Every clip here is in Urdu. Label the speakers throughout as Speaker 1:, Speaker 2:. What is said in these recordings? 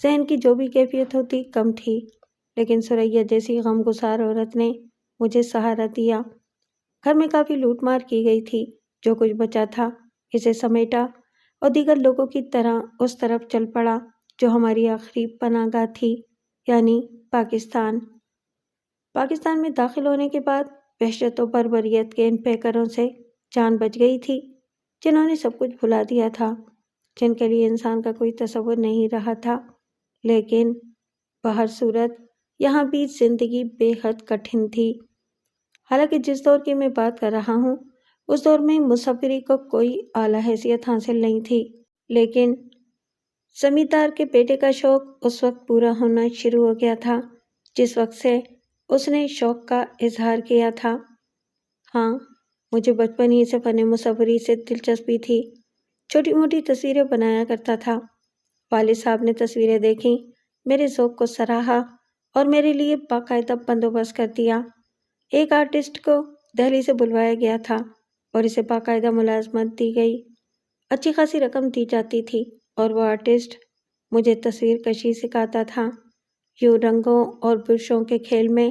Speaker 1: ذہن کی جو بھی کیفیت ہوتی کم تھی، لیکن ثریا جیسی غمگسار عورت نے مجھے سہارا دیا۔ گھر میں کافی لوٹ مار کی گئی تھی، جو کچھ بچا تھا اسے سمیٹا اور دیگر لوگوں کی طرح اس طرف چل پڑا جو ہماری آخری پناہ گاہ تھی، یعنی پاکستان۔ پاکستان میں داخل ہونے کے بعد وحشت و بربریت کے ان پیکروں سے جان بچ گئی تھی، جنہوں نے سب کچھ بھلا دیا تھا، جن کے لیے انسان کا کوئی تصور نہیں رہا تھا۔ لیکن بہر صورت یہاں بھی زندگی بے حد کٹھن تھی۔ حالانکہ جس دور کی میں بات کر رہا ہوں اس دور میں مسافری کو کوئی اعلیٰ حیثیت حاصل نہیں تھی، لیکن زمیندار کے بیٹے کا شوق اس وقت پورا ہونا شروع ہو گیا تھا جس وقت سے اس نے شوق کا اظہار کیا تھا۔ ہاں، مجھے بچپن ہی سے فن مصوری سے دلچسپی تھی۔ چھوٹی موٹی تصویریں بنایا کرتا تھا۔ والد صاحب نے تصویریں دیکھیں، میرے ذوق کو سراہا اور میرے لیے باقاعدہ بندوبست کر دیا۔ ایک آرٹسٹ کو دہلی سے بلوایا گیا تھا اور اسے باقاعدہ ملازمت دی گئی۔ اچھی خاصی رقم دی جاتی تھی اور وہ آرٹسٹ مجھے تصویر کشی سکھاتا تھا۔ یوں رنگوں اور برشوں کے کھیل میں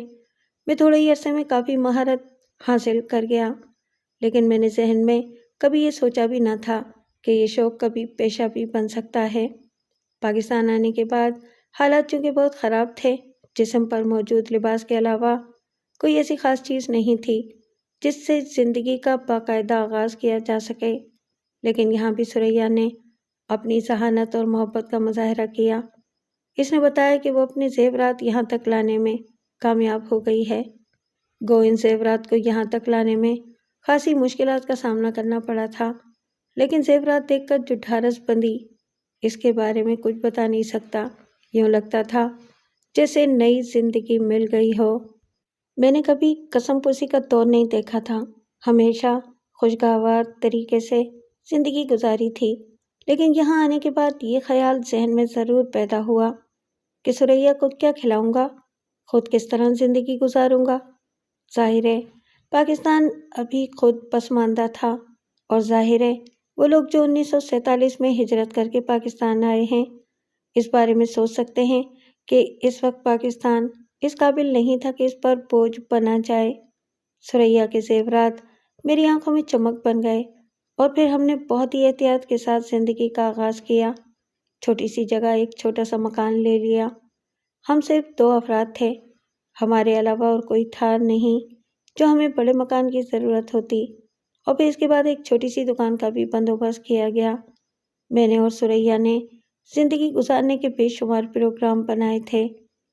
Speaker 1: تھوڑے ہی عرصے میں کافی مہارت حاصل کر گیا، لیکن میں نے ذہن میں کبھی یہ سوچا بھی نہ تھا کہ یہ شوق کبھی پیشہ بھی بن سکتا ہے۔ پاکستان آنے کے بعد حالات چونکہ بہت خراب تھے، جسم پر موجود لباس کے علاوہ کوئی ایسی خاص چیز نہیں تھی جس سے زندگی کا باقاعدہ آغاز کیا جا سکے، لیکن یہاں بھی ثریا نے اپنی ذہانت اور محبت کا مظاہرہ کیا۔ اس نے بتایا کہ وہ اپنے زیورات یہاں تک لانے میں کامیاب ہو گئی ہے۔ گو ان زیورات کو یہاں تک لانے میں خاصی مشکلات کا سامنا کرنا پڑا تھا، لیکن زیورات دیکھ کر جو ڈھارس بندی اس کے بارے میں کچھ بتا نہیں سکتا، یوں لگتا تھا جیسے نئی زندگی مل گئی ہو۔ میں نے کبھی قسم پرسی کا دور نہیں دیکھا تھا، ہمیشہ خوشگوار طریقے سے زندگی گزاری تھی، لیکن یہاں آنے کے بعد یہ خیال ذہن میں ضرور پیدا ہوا کہ ثریا کو کیا کھلاؤں گا، خود کس طرح زندگی گزاروں گا۔ ظاہر ہے پاکستان ابھی خود پسماندہ تھا، اور ظاہر ہے وہ لوگ جو 1947 میں ہجرت کر کے پاکستان آئے ہیں اس بارے میں سوچ سکتے ہیں کہ اس وقت پاکستان اس قابل نہیں تھا کہ اس پر بوجھ بنا جائے۔ ثریا کے زیورات میری آنکھوں میں چمک بن گئے اور پھر ہم نے بہت ہی احتیاط کے ساتھ زندگی کا آغاز کیا۔ چھوٹی سی جگہ ایک چھوٹا سا مکان لے لیا۔ ہم صرف 2 افراد تھے، ہمارے علاوہ اور کوئی تھا نہیں جو ہمیں بڑے مکان کی ضرورت ہوتی، اور پھر اس کے بعد ایک چھوٹی سی دکان کا بھی بندوبست کیا گیا۔ میں نے اور ثریا نے زندگی گزارنے کے بے شمار پروگرام بنائے تھے،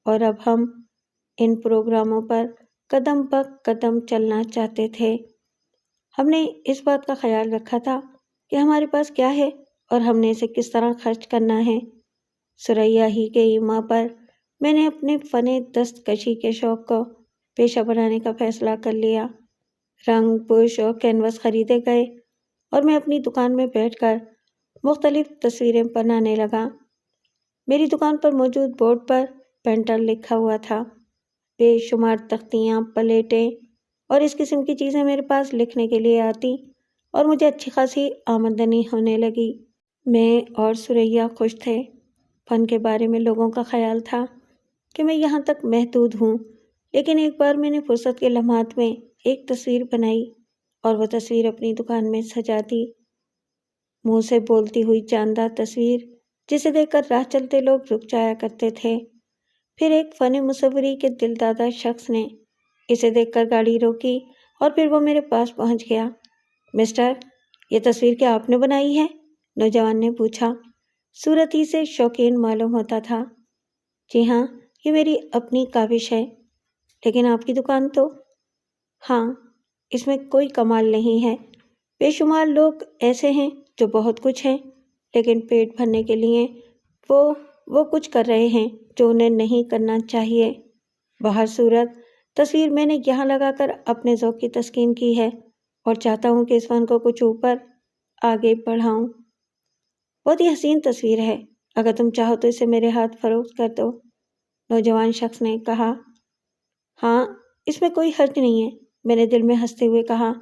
Speaker 1: اور اب ہم ان پروگراموں پر قدم بہ قدم چلنا چاہتے تھے۔ ہم نے اس بات کا خیال رکھا تھا کہ ہمارے پاس کیا ہے اور ہم نے اسے کس طرح خرچ کرنا ہے۔ ثریا ہی کے ایما پر میں نے اپنے فن دستکشی کے شوق کو پیشہ بنانے کا فیصلہ کر لیا۔ رنگ، برش اور کینوس خریدے گئے اور میں اپنی دکان میں بیٹھ کر مختلف تصویریں بنانے لگا۔ میری دکان پر موجود بورڈ پر پینٹر لکھا ہوا تھا۔ بے شمار تختیاں، پلیٹیں اور اس قسم کی چیزیں میرے پاس لکھنے کے لیے آتی اور مجھے اچھی خاصی آمدنی ہونے لگی۔ میں اور ثریا خوش تھے۔ فن کے بارے میں لوگوں کا خیال تھا کہ میں یہاں تک محدود ہوں، لیکن ایک بار میں نے فرصت کے لمحات میں ایک تصویر بنائی اور وہ تصویر اپنی دکان میں سجا دی۔ منہ سے بولتی ہوئی جاندار تصویر جسے دیکھ کر راہ چلتے لوگ رک جایا کرتے تھے۔ پھر ایک فن مصوری کے دل دادا شخص نے اسے دیکھ کر گاڑی روکی اور پھر وہ میرے پاس پہنچ گیا۔ مسٹر، یہ تصویر کیا آپ نے بنائی ہے؟ نوجوان نے پوچھا۔ صورت ہی سے شوقین معلوم ہوتا تھا۔ جی ہاں، یہ میری اپنی کاوش ہے۔ لیکن آپ کی دکان تو؟ ہاں، اس میں کوئی کمال نہیں ہے۔ بے شمار لوگ ایسے ہیں جو بہت کچھ ہیں، لیکن پیٹ بھرنے کے لیے وہ کچھ کر رہے ہیں جو انہیں نہیں کرنا چاہیے۔ بہر صورت تصویر میں نے یہاں لگا کر اپنے ذوق کی تسکین کی ہے اور چاہتا ہوں کہ اس فن کو کچھ اوپر آگے بڑھاؤں۔ بہت ہی حسین تصویر ہے، اگر تم چاہو تو اسے میرے ہاتھ فروخت کر دو، نوجوان شخص نے کہا۔ ہاں، اس میں کوئی حرج نہیں ہے، میں نے دل میں ہنستے ہوئے کہا۔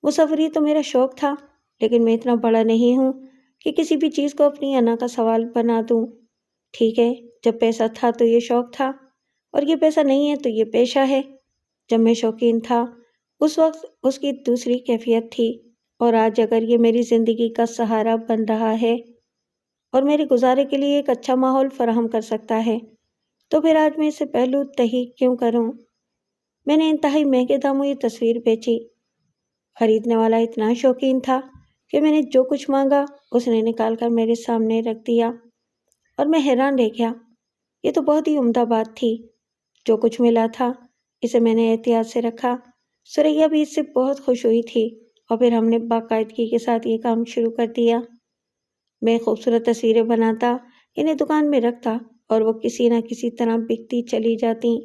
Speaker 1: مصوری تو میرا شوق تھا، لیکن میں اتنا بڑا نہیں ہوں کہ کسی بھی چیز کو اپنی انا کا سوال بنا دوں۔ ٹھیک ہے، جب پیسہ تھا تو یہ شوق تھا، اور یہ پیسہ نہیں ہے تو یہ پیشہ ہے۔ جب میں شوقین تھا اس وقت اس کی دوسری کیفیت تھی، اور آج اگر یہ میری زندگی کا سہارا بن رہا ہے اور میرے گزارے کے لیے ایک اچھا ماحول فراہم کر سکتا ہے، تو پھر آج میں اسے پہلو تہی کیوں کروں؟ میں نے انتہائی مہنگے داموں یہ تصویر بیچی۔ خریدنے والا اتنا شوقین تھا کہ میں نے جو کچھ مانگا اس نے نکال کر میرے سامنے رکھ دیا، اور میں حیران رہ گیا۔ یہ تو بہت ہی عمدہ بات تھی۔ جو کچھ ملا تھا اسے میں نے احتیاط سے رکھا۔ سریا بھی اس سے بہت خوش ہوئی تھی، اور پھر ہم نے باقاعدگی کے ساتھ یہ کام شروع کر دیا۔ میں خوبصورت تصویریں بناتا، انہیں دکان میں رکھتا، اور وہ کسی نہ کسی طرح بکتی چلی جاتی۔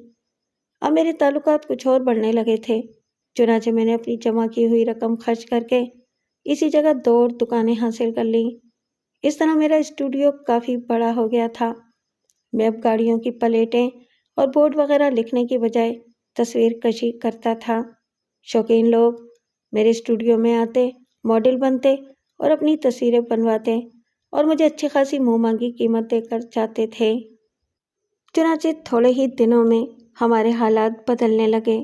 Speaker 1: اب میرے تعلقات کچھ اور بڑھنے لگے تھے، چنانچہ میں نے اپنی جمع کی ہوئی رقم خرچ کر کے اسی جگہ 2 اور دکانیں حاصل کر لیں۔ اس طرح میرا اسٹوڈیو کافی بڑا ہو گیا تھا۔ میں اب گاڑیوں کی پلیٹیں اور بورڈ وغیرہ لکھنے کی بجائے تصویر کشی کرتا تھا۔ شوقین لوگ میرے اسٹوڈیو میں آتے، ماڈل بنتے اور اپنی تصویریں بنواتے، اور مجھے اچھی خاصی منہ مانگی قیمت دے کر جاتے تھے۔ چنانچہ تھوڑے ہی دنوں میں ہمارے حالات بدلنے لگے۔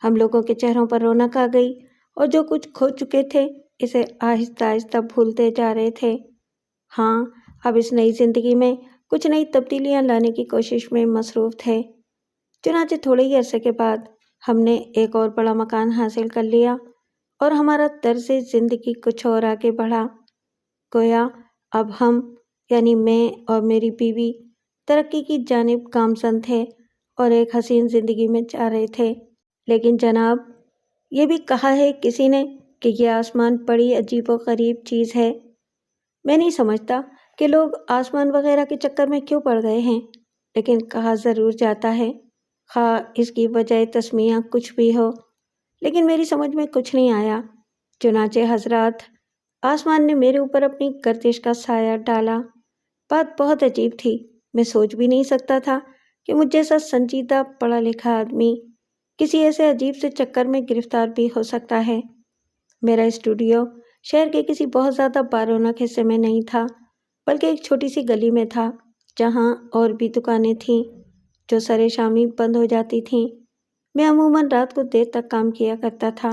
Speaker 1: ہم لوگوں کے چہروں پر رونق آ گئی، اور جو کچھ کھو چکے تھے اسے آہستہ آہستہ بھولتے جا رہے تھے۔ ہاں، اب اس نئی زندگی میں کچھ نئی تبدیلیاں لانے کی کوشش میں مصروف تھے۔ چنانچہ تھوڑے ہی عرصے کے بعد ہم نے ایک اور بڑا مکان حاصل کر لیا، اور ہمارا طرز زندگی کچھ اور آگے بڑھا۔ گویا اب ہم، یعنی میں اور میری بیوی، ترقی کی جانب گامزن تھے اور ایک حسین زندگی میں جا رہے تھے۔ لیکن جناب، یہ بھی کہا ہے کسی نے کہ یہ آسمان بڑی عجیب و غریب چیز ہے۔ میں نہیں سمجھتا کہ لوگ آسمان وغیرہ کے چکر میں کیوں پڑ گئے ہیں، لیکن کہا ضرور جاتا ہے، خواہ اس کی وجہ تسمیہ کچھ بھی ہو، لیکن میری سمجھ میں کچھ نہیں آیا۔ چنانچہ حضرات، آسمان نے میرے اوپر اپنی گردش کا سایہ ڈالا۔ بات بہت عجیب تھی۔ میں سوچ بھی نہیں سکتا تھا کہ مجھ جیسا سنجیدہ پڑھا لکھا آدمی کسی ایسے عجیب سے چکر میں گرفتار بھی ہو سکتا ہے۔ میرا اسٹوڈیو شہر کے کسی بہت زیادہ بارونق حصے میں نہیں تھا، بلکہ ایک چھوٹی سی گلی میں تھا، جہاں اور بھی دکانیں تھیں جو سرے شامی بند ہو جاتی تھیں۔ میں عموماً رات کو دیر تک کام کیا کرتا تھا۔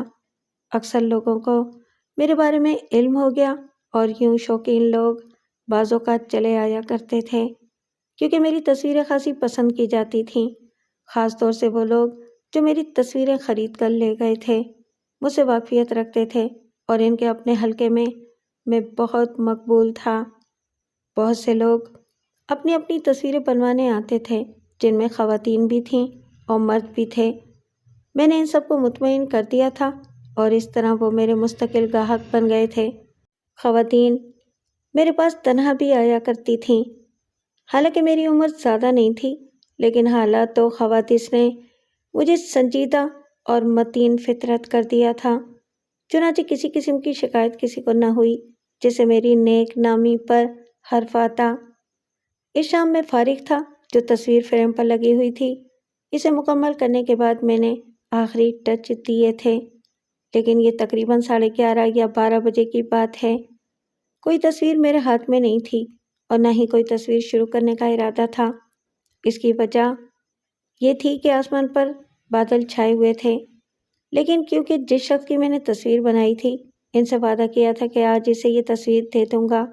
Speaker 1: اکثر لوگوں کو میرے بارے میں علم ہو گیا، اور یوں شوقین لوگ بعض اوقات چلے آیا کرتے تھے، کیونکہ میری تصویریں خاصی پسند کی جاتی تھیں۔ خاص طور سے وہ لوگ جو میری تصویریں خرید کر لے گئے تھے، مجھ سے واقفیت رکھتے تھے، اور ان کے اپنے حلقے میں بہت مقبول تھا۔ بہت سے لوگ اپنی اپنی تصویریں بنوانے آتے تھے، جن میں خواتین بھی تھیں اور مرد بھی تھے۔ میں نے ان سب کو مطمئن کر دیا تھا، اور اس طرح وہ میرے مستقل گاہک بن گئے تھے۔ خواتین میرے پاس تنہا بھی آیا کرتی تھیں۔ حالانکہ میری عمر زیادہ نہیں تھی، لیکن حالات و حوادث نے مجھے سنجیدہ اور متین فطرت کر دیا تھا۔ چنانچہ کسی قسم کی شکایت کسی کو نہ ہوئی جس سے میری نیک نامی پر حرف آتا۔ اس شام میں فارغ تھا جو تصویر فریم پر لگی ہوئی تھی۔ اسے مکمل کرنے کے بعد میں نے آخری ٹچ دیے تھے، لیکن یہ تقریباً 11:30 یا 12 بجے کی بات ہے۔ کوئی تصویر میرے ہاتھ میں نہیں تھی، اور نہ ہی کوئی تصویر شروع کرنے کا ارادہ تھا۔ اس کی وجہ یہ تھی کہ آسمان پر بادل چھائے ہوئے تھے، لیکن کیونکہ جس شخص کی میں نے تصویر بنائی تھی ان سے وعدہ کیا تھا کہ آج اسے یہ تصویر دے دوں گا،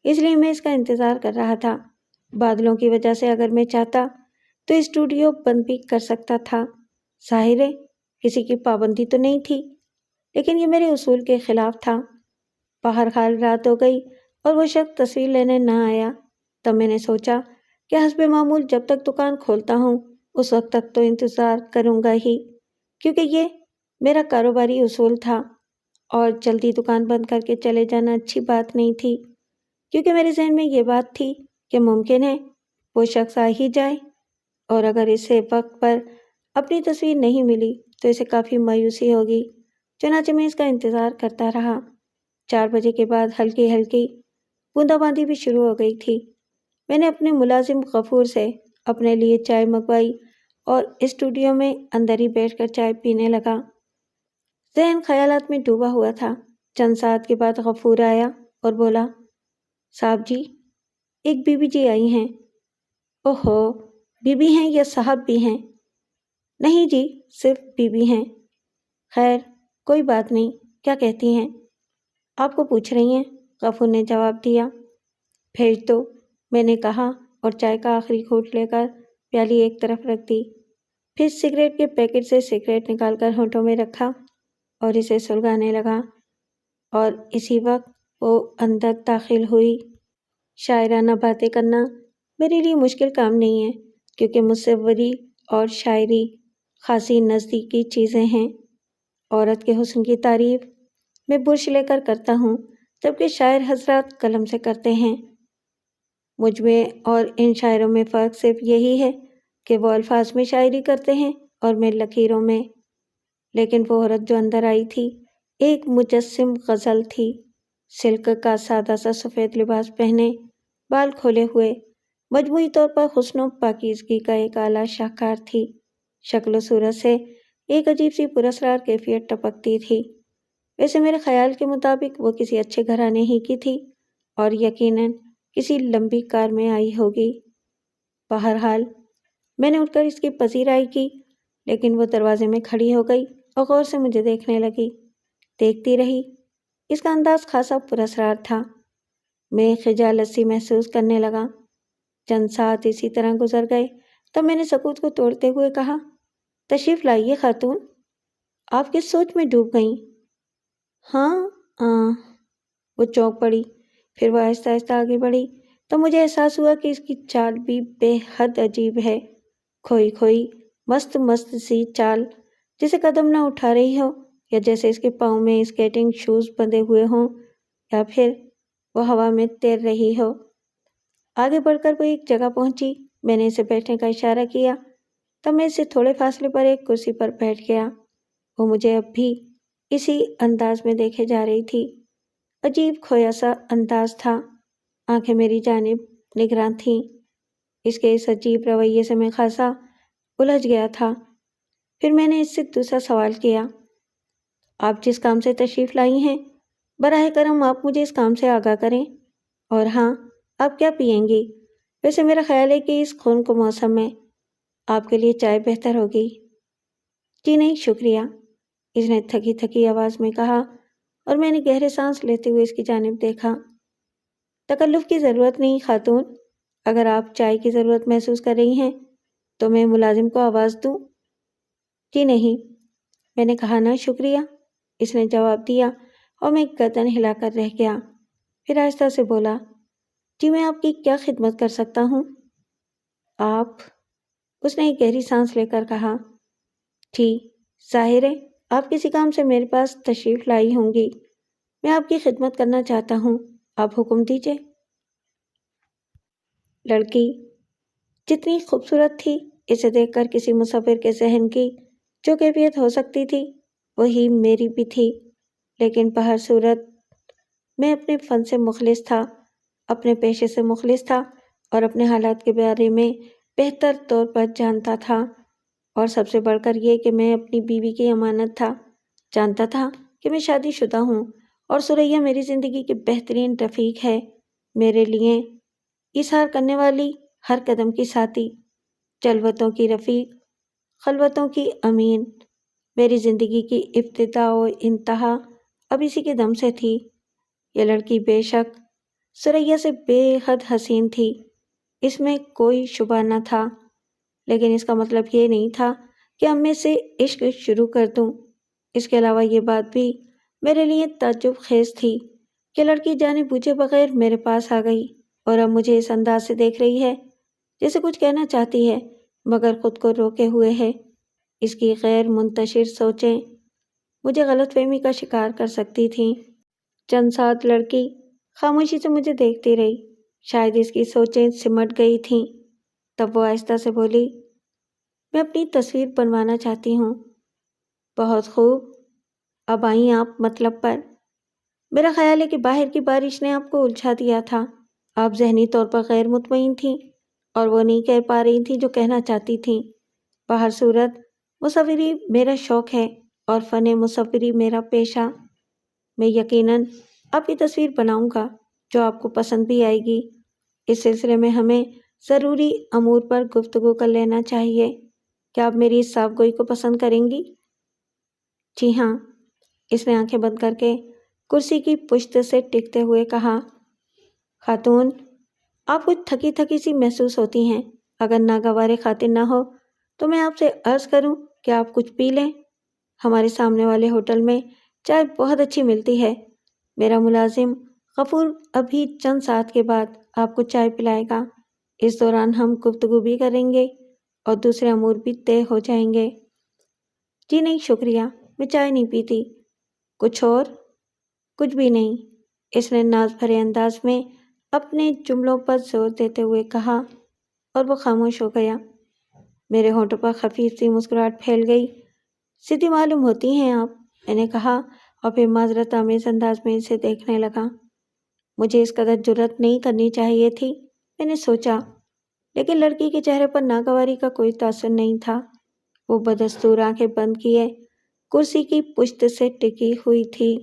Speaker 1: اس لیے میں اس کا انتظار کر رہا تھا۔ بادلوں کی وجہ سے اگر میں چاہتا تو اسٹوڈیو بند بھی کر سکتا تھا۔ ظاہر ہے کسی کی پابندی تو نہیں تھی، لیکن یہ میرے اصول کے خلاف تھا۔ بہرحال رات ہو گئی اور وہ شخص تصویر لینے نہ آیا۔ تب میں نے سوچا کہ حسب معمول جب تک دکان کھولتا ہوں اس وقت تک تو انتظار کروں گا ہی، کیونکہ یہ میرا کاروباری اصول تھا، اور جلدی دکان بند کر کے چلے جانا اچھی بات نہیں تھی، کیونکہ میرے ذہن میں یہ بات تھی کہ ممکن ہے وہ شخص آ ہی جائے، اور اگر اسے وقت پر اپنی تصویر نہیں ملی تو اسے کافی مایوسی ہوگی۔ چنانچہ میں اس کا انتظار کرتا رہا۔ 4 بجے کے بعد ہلکی ہلکی بوندا باندی بھی شروع ہو گئی تھی۔ میں نے اپنے ملازم غفور سے اپنے لیے چائے منگوائی اور اسٹوڈیو میں اندر ہی بیٹھ کر چائے پینے لگا۔ ذہن خیالات میں ڈوبا ہوا تھا۔ چند ساعت کے بعد غفور آیا اور بولا، صاحب جی، ایک بی بی جی آئی ہیں۔ اوہو، بیوی ہیں یا صاحب بھی ہیں؟ نہیں جی، صرف بیوی ہیں۔ خیر، کوئی بات نہیں، کیا کہتی ہیں؟ آپ کو پوچھ رہی ہیں، غفور نے جواب دیا۔ بھیج دو، میں نے کہا اور چائے کا آخری گھونٹ لے کر پیالی ایک طرف رکھ دی۔ پھر سگریٹ کے پیکٹ سے سگریٹ نکال کر ہونٹوں میں رکھا اور اسے سلگانے لگا، اور اسی وقت وہ اندر داخل ہوئی۔ شاعرانہ باتیں کرنا میرے لیے مشکل کام نہیں ہے، کیونکہ مصوری اور شاعری خاصی نزدیکی چیزیں ہیں۔ عورت کے حسن کی تعریف میں برش لے کر کرتا ہوں، جبکہ شاعر حضرات قلم سے کرتے ہیں۔ مجھ میں اور ان شاعروں میں فرق صرف یہی ہے کہ وہ الفاظ میں شاعری کرتے ہیں اور میں لکیروں میں۔ لیکن وہ عورت جو اندر آئی تھی ایک مجسم غزل تھی، سلک کا سادہ سا سفید لباس پہنے، بال کھولے ہوئے، مجموعی طور پر حسن و پاکیزگی کا ایک اعلیٰ شاہکار تھی۔ شکل و صورت سے ایک عجیب سی پراسرار کیفیت ٹپکتی تھی۔ ویسے میرے خیال کے مطابق وہ کسی اچھے گھرانے ہی کی تھی اور یقیناً کسی لمبی کار میں آئی ہوگی۔ بہرحال میں نے اٹھ کر اس کی پذیرائی کی، لیکن وہ دروازے میں کھڑی ہو گئی اور غور سے مجھے دیکھنے لگی۔ دیکھتی رہی، اس کا انداز خاصا پراسرار تھا۔ میں خجالت سی محسوس کرنے لگا۔ چند ساتھ اسی طرح گزر گئے، تب میں نے سکوت کو توڑتے ہوئے کہا، تشریف لائیے خاتون، آپ کس سوچ میں ڈوب گئیں؟ ہاں، وہ چونک پڑی، پھر وہ آہستہ آہستہ آگے بڑھی تو مجھے احساس ہوا کہ اس کی چال بھی بے حد عجیب ہے، کھوئی کھوئی مست مست سی چال، جسے قدم نہ اٹھا رہی ہو، یا جیسے اس کے پاؤں میں اسکیٹنگ شوز بندھے ہوئے ہوں، یا پھر وہ ہوا میں تیر رہی ہو۔ آگے بڑھ کر وہ ایک جگہ پہنچی، میں نے اسے بیٹھنے کا اشارہ کیا، تب میں اس سے تھوڑے فاصلے پر ایک کرسی پر بیٹھ گیا۔ وہ مجھے اب بھی اسی انداز میں دیکھے جا رہی تھی۔ عجیب کھویا سا انداز تھا، آنکھیں میری جانب نگراں تھیں۔ اس کے اس عجیب رویے سے میں خاصا الجھ گیا تھا۔ پھر میں نے اس سے دوسرا سوال کیا، آپ جس کام سے تشریف لائی ہیں، براہ کرم آپ مجھے اس کام سے آگاہ کریں، اور ہاں، آپ کیا پئیں گی؟ ویسے میرا خیال ہے کہ اس خون کو موسم میں آپ کے لیے چائے بہتر ہوگی۔ جی نہیں شکریہ، اس نے تھکی تھکی آواز میں کہا، اور میں نے گہرے سانس لیتے ہوئے اس کی جانب دیکھا۔ تکلف کی ضرورت نہیں خاتون، اگر آپ چائے کی ضرورت محسوس کر رہی ہیں تو میں ملازم کو آواز دوں؟ جی نہیں، میں نے کہا نا شکریہ، اس نے جواب دیا، اور میں گردن ہلا کر رہ گیا۔ پھر آہستہ سے بولا، جی میں آپ کی کیا خدمت کر سکتا ہوں؟ آپ، اس نے ایک گہری سانس لے کر کہا، جی ظاہر ہے آپ کسی کام سے میرے پاس تشریف لائی ہوں گی، میں آپ کی خدمت کرنا چاہتا ہوں، آپ حکم دیجیے۔ لڑکی جتنی خوبصورت تھی، اسے دیکھ کر کسی مصور کے ذہن کی جو کیفیت ہو سکتی تھی وہی میری بھی تھی، لیکن بہر صورت میں اپنے فن سے مخلص تھا، اپنے پیشے سے مخلص تھا، اور اپنے حالات کے بارے میں بہتر طور پر جانتا تھا، اور سب سے بڑھ کر یہ کہ میں اپنی بیوی کی امانت تھا، جانتا تھا کہ میں شادی شدہ ہوں، اور سریا میری زندگی کی بہترین رفیق ہے، میرے لیے ایثار کرنے والی، ہر قدم کی ساتھی، جلوتوں کی رفیق، خلوتوں کی امین۔ میری زندگی کی ابتدا و انتہا اب اسی کے دم سے تھی۔ یہ لڑکی بے شک سریا سے بے حد حسین تھی، اس میں کوئی شبہ نہ تھا، لیکن اس کا مطلب یہ نہیں تھا کہ اب میں سے عشق شروع کر دوں۔ اس کے علاوہ یہ بات بھی میرے لیے تعجب خیز تھی کہ لڑکی جانے بوجھے بغیر میرے پاس آ گئی، اور اب مجھے اس انداز سے دیکھ رہی ہے جیسے کچھ کہنا چاہتی ہے مگر خود کو روکے ہوئے ہے۔ اس کی غیر منتشر سوچیں مجھے غلط فہمی کا شکار کر سکتی تھیں۔ چند ساتھ لڑکی خاموشی سے مجھے دیکھتی رہی، شاید اس کی سوچیں سمٹ گئی تھیں۔ تب وہ آہستہ سے بولی، میں اپنی تصویر بنوانا چاہتی ہوں۔ بہت خوب، اب آئیں آپ مطلب پر۔ میرا خیال ہے کہ باہر کی بارش نے آپ کو الجھا دیا تھا، آپ ذہنی طور پر غیر مطمئن تھیں اور وہ نہیں کہہ پا رہی تھیں جو کہنا چاہتی تھیں۔ بہر صورت مصوری میرا شوق ہے اور فن مصوری میرا پیشہ۔ میں یقیناً آپ کی تصویر بناؤں گا جو آپ کو پسند بھی آئے گی۔ اس سلسلے میں ہمیں ضروری امور پر گفتگو کر لینا چاہیے۔ کیا آپ میری اس صاف گوئی کو پسند کریں گی؟ جی ہاں، اس نے آنکھیں بند کر کے کرسی کی پشت سے ٹکتے ہوئے کہا۔ خاتون، آپ کچھ تھکی تھکی سی محسوس ہوتی ہیں۔ اگر ناگوار خاطر نہ ہو تو میں آپ سے عرض کروں کہ آپ کچھ پی لیں۔ ہمارے سامنے والے ہوٹل میں چائے بہت اچھی ملتی ہے۔ میرا ملازم غفور ابھی چند ساعت کے بعد آپ کو چائے پلائے گا۔ اس دوران ہم گفتگو بھی کریں گے اور دوسرے امور بھی طے ہو جائیں گے۔ جی نہیں شکریہ، میں چائے نہیں پیتی۔ کچھ اور؟ کچھ بھی نہیں، اس نے ناز بھرے انداز میں اپنے جملوں پر زور دیتے ہوئے کہا اور وہ خاموش ہو گیا۔ میرے ہونٹوں پر خفیف سی مسکراہٹ پھیل گئی۔ سیدھی معلوم ہوتی ہیں آپ، میں نے کہا اور پھر معذرت آمیز انداز میں اسے دیکھنے لگا۔ مجھے اس قدر جرأت نہیں کرنی چاہیے تھی، میں نے سوچا، لیکن لڑکی کے چہرے پر ناگواری کا کوئی تاثر نہیں تھا۔ وہ بدستور آنکھیں بند کیے کرسی کی پشت سے ٹکی ہوئی تھی۔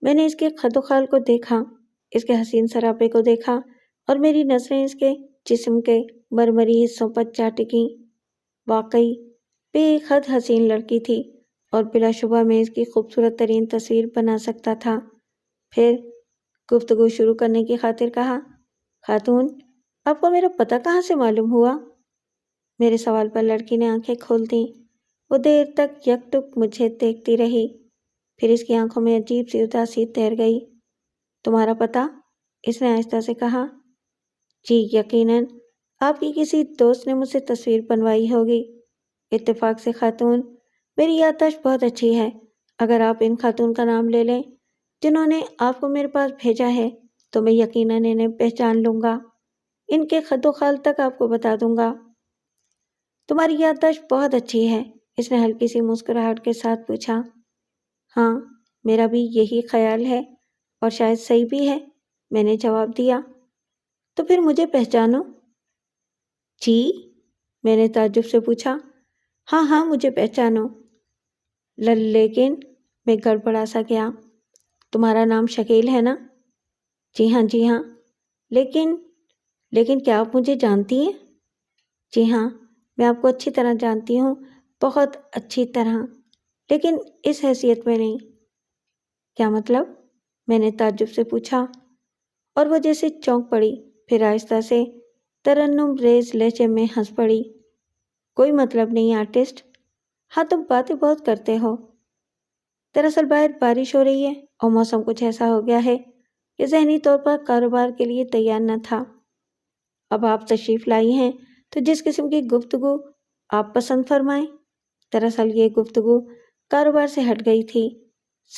Speaker 1: میں نے اس کے خد و خال کو دیکھا، اس کے حسین سراپے کو دیکھا اور میری نظریں اس کے جسم کے مرمری حصوں پر جا ٹکیں۔ واقعی بے حد حسین لڑکی تھی اور بلا شبہ میں اس کی خوبصورت ترین تصویر بنا سکتا تھا۔ پھر گفتگو شروع کرنے کی خاطر کہا، خاتون، آپ کو میرا پتہ کہاں سے معلوم ہوا؟ میرے سوال پر لڑکی نے آنکھیں کھول دیں۔ وہ دیر تک یک ٹک مجھے دیکھتی رہی، پھر اس کی آنکھوں میں عجیب سی اداسی تیر گئی۔ تمہارا پتہ؟ اس نے آہستہ سے کہا۔ جی یقیناً، آپ کی کسی دوست نے مجھ سے تصویر بنوائی ہوگی۔ اتفاق سے خاتون، میری یادداشت بہت اچھی ہے۔ اگر آپ ان خاتون کا نام لے لیں جنہوں نے آپ کو میرے پاس بھیجا ہے تو میں یقیناً انہیں پہچان لوں گا، ان کے خد و خال تک آپ کو بتا دوں گا۔ تمہاری یادداشت بہت اچھی ہے، اس نے ہلکی سی مسکراہٹ کے ساتھ پوچھا۔ ہاں، میرا بھی یہی خیال ہے اور شاید صحیح بھی ہے، میں نے جواب دیا۔ تو پھر مجھے پہچانو۔ جی؟ میں نے تعجب سے پوچھا۔ ہاں ہاں، مجھے پہچانو۔ لیکن میں گڑبڑا سا گیا۔ تمہارا نام شکیل ہے نا؟ جی ہاں، لیکن کیا آپ مجھے جانتی ہیں؟ جی ہاں، میں آپ کو اچھی طرح جانتی ہوں، بہت اچھی طرح، لیکن اس حیثیت میں نہیں۔ کیا مطلب؟ میں نے تعجب سے پوچھا اور وہ جیسے چونک پڑی، پھر آہستہ سے ترنم ریز لہجے میں ہنس پڑی۔ کوئی مطلب نہیں آرٹسٹ، ہاں تم باتیں بہت کرتے ہو۔ دراصل باہر بارش ہو رہی ہے اور موسم کچھ ایسا ہو گیا ہے کہ ذہنی طور پر کاروبار کے لیے تیار نہ تھا۔ اب آپ تشریف لائی ہیں تو جس قسم کی گفتگو آپ پسند فرمائیں۔ دراصل یہ گفتگو کاروبار سے ہٹ گئی تھی۔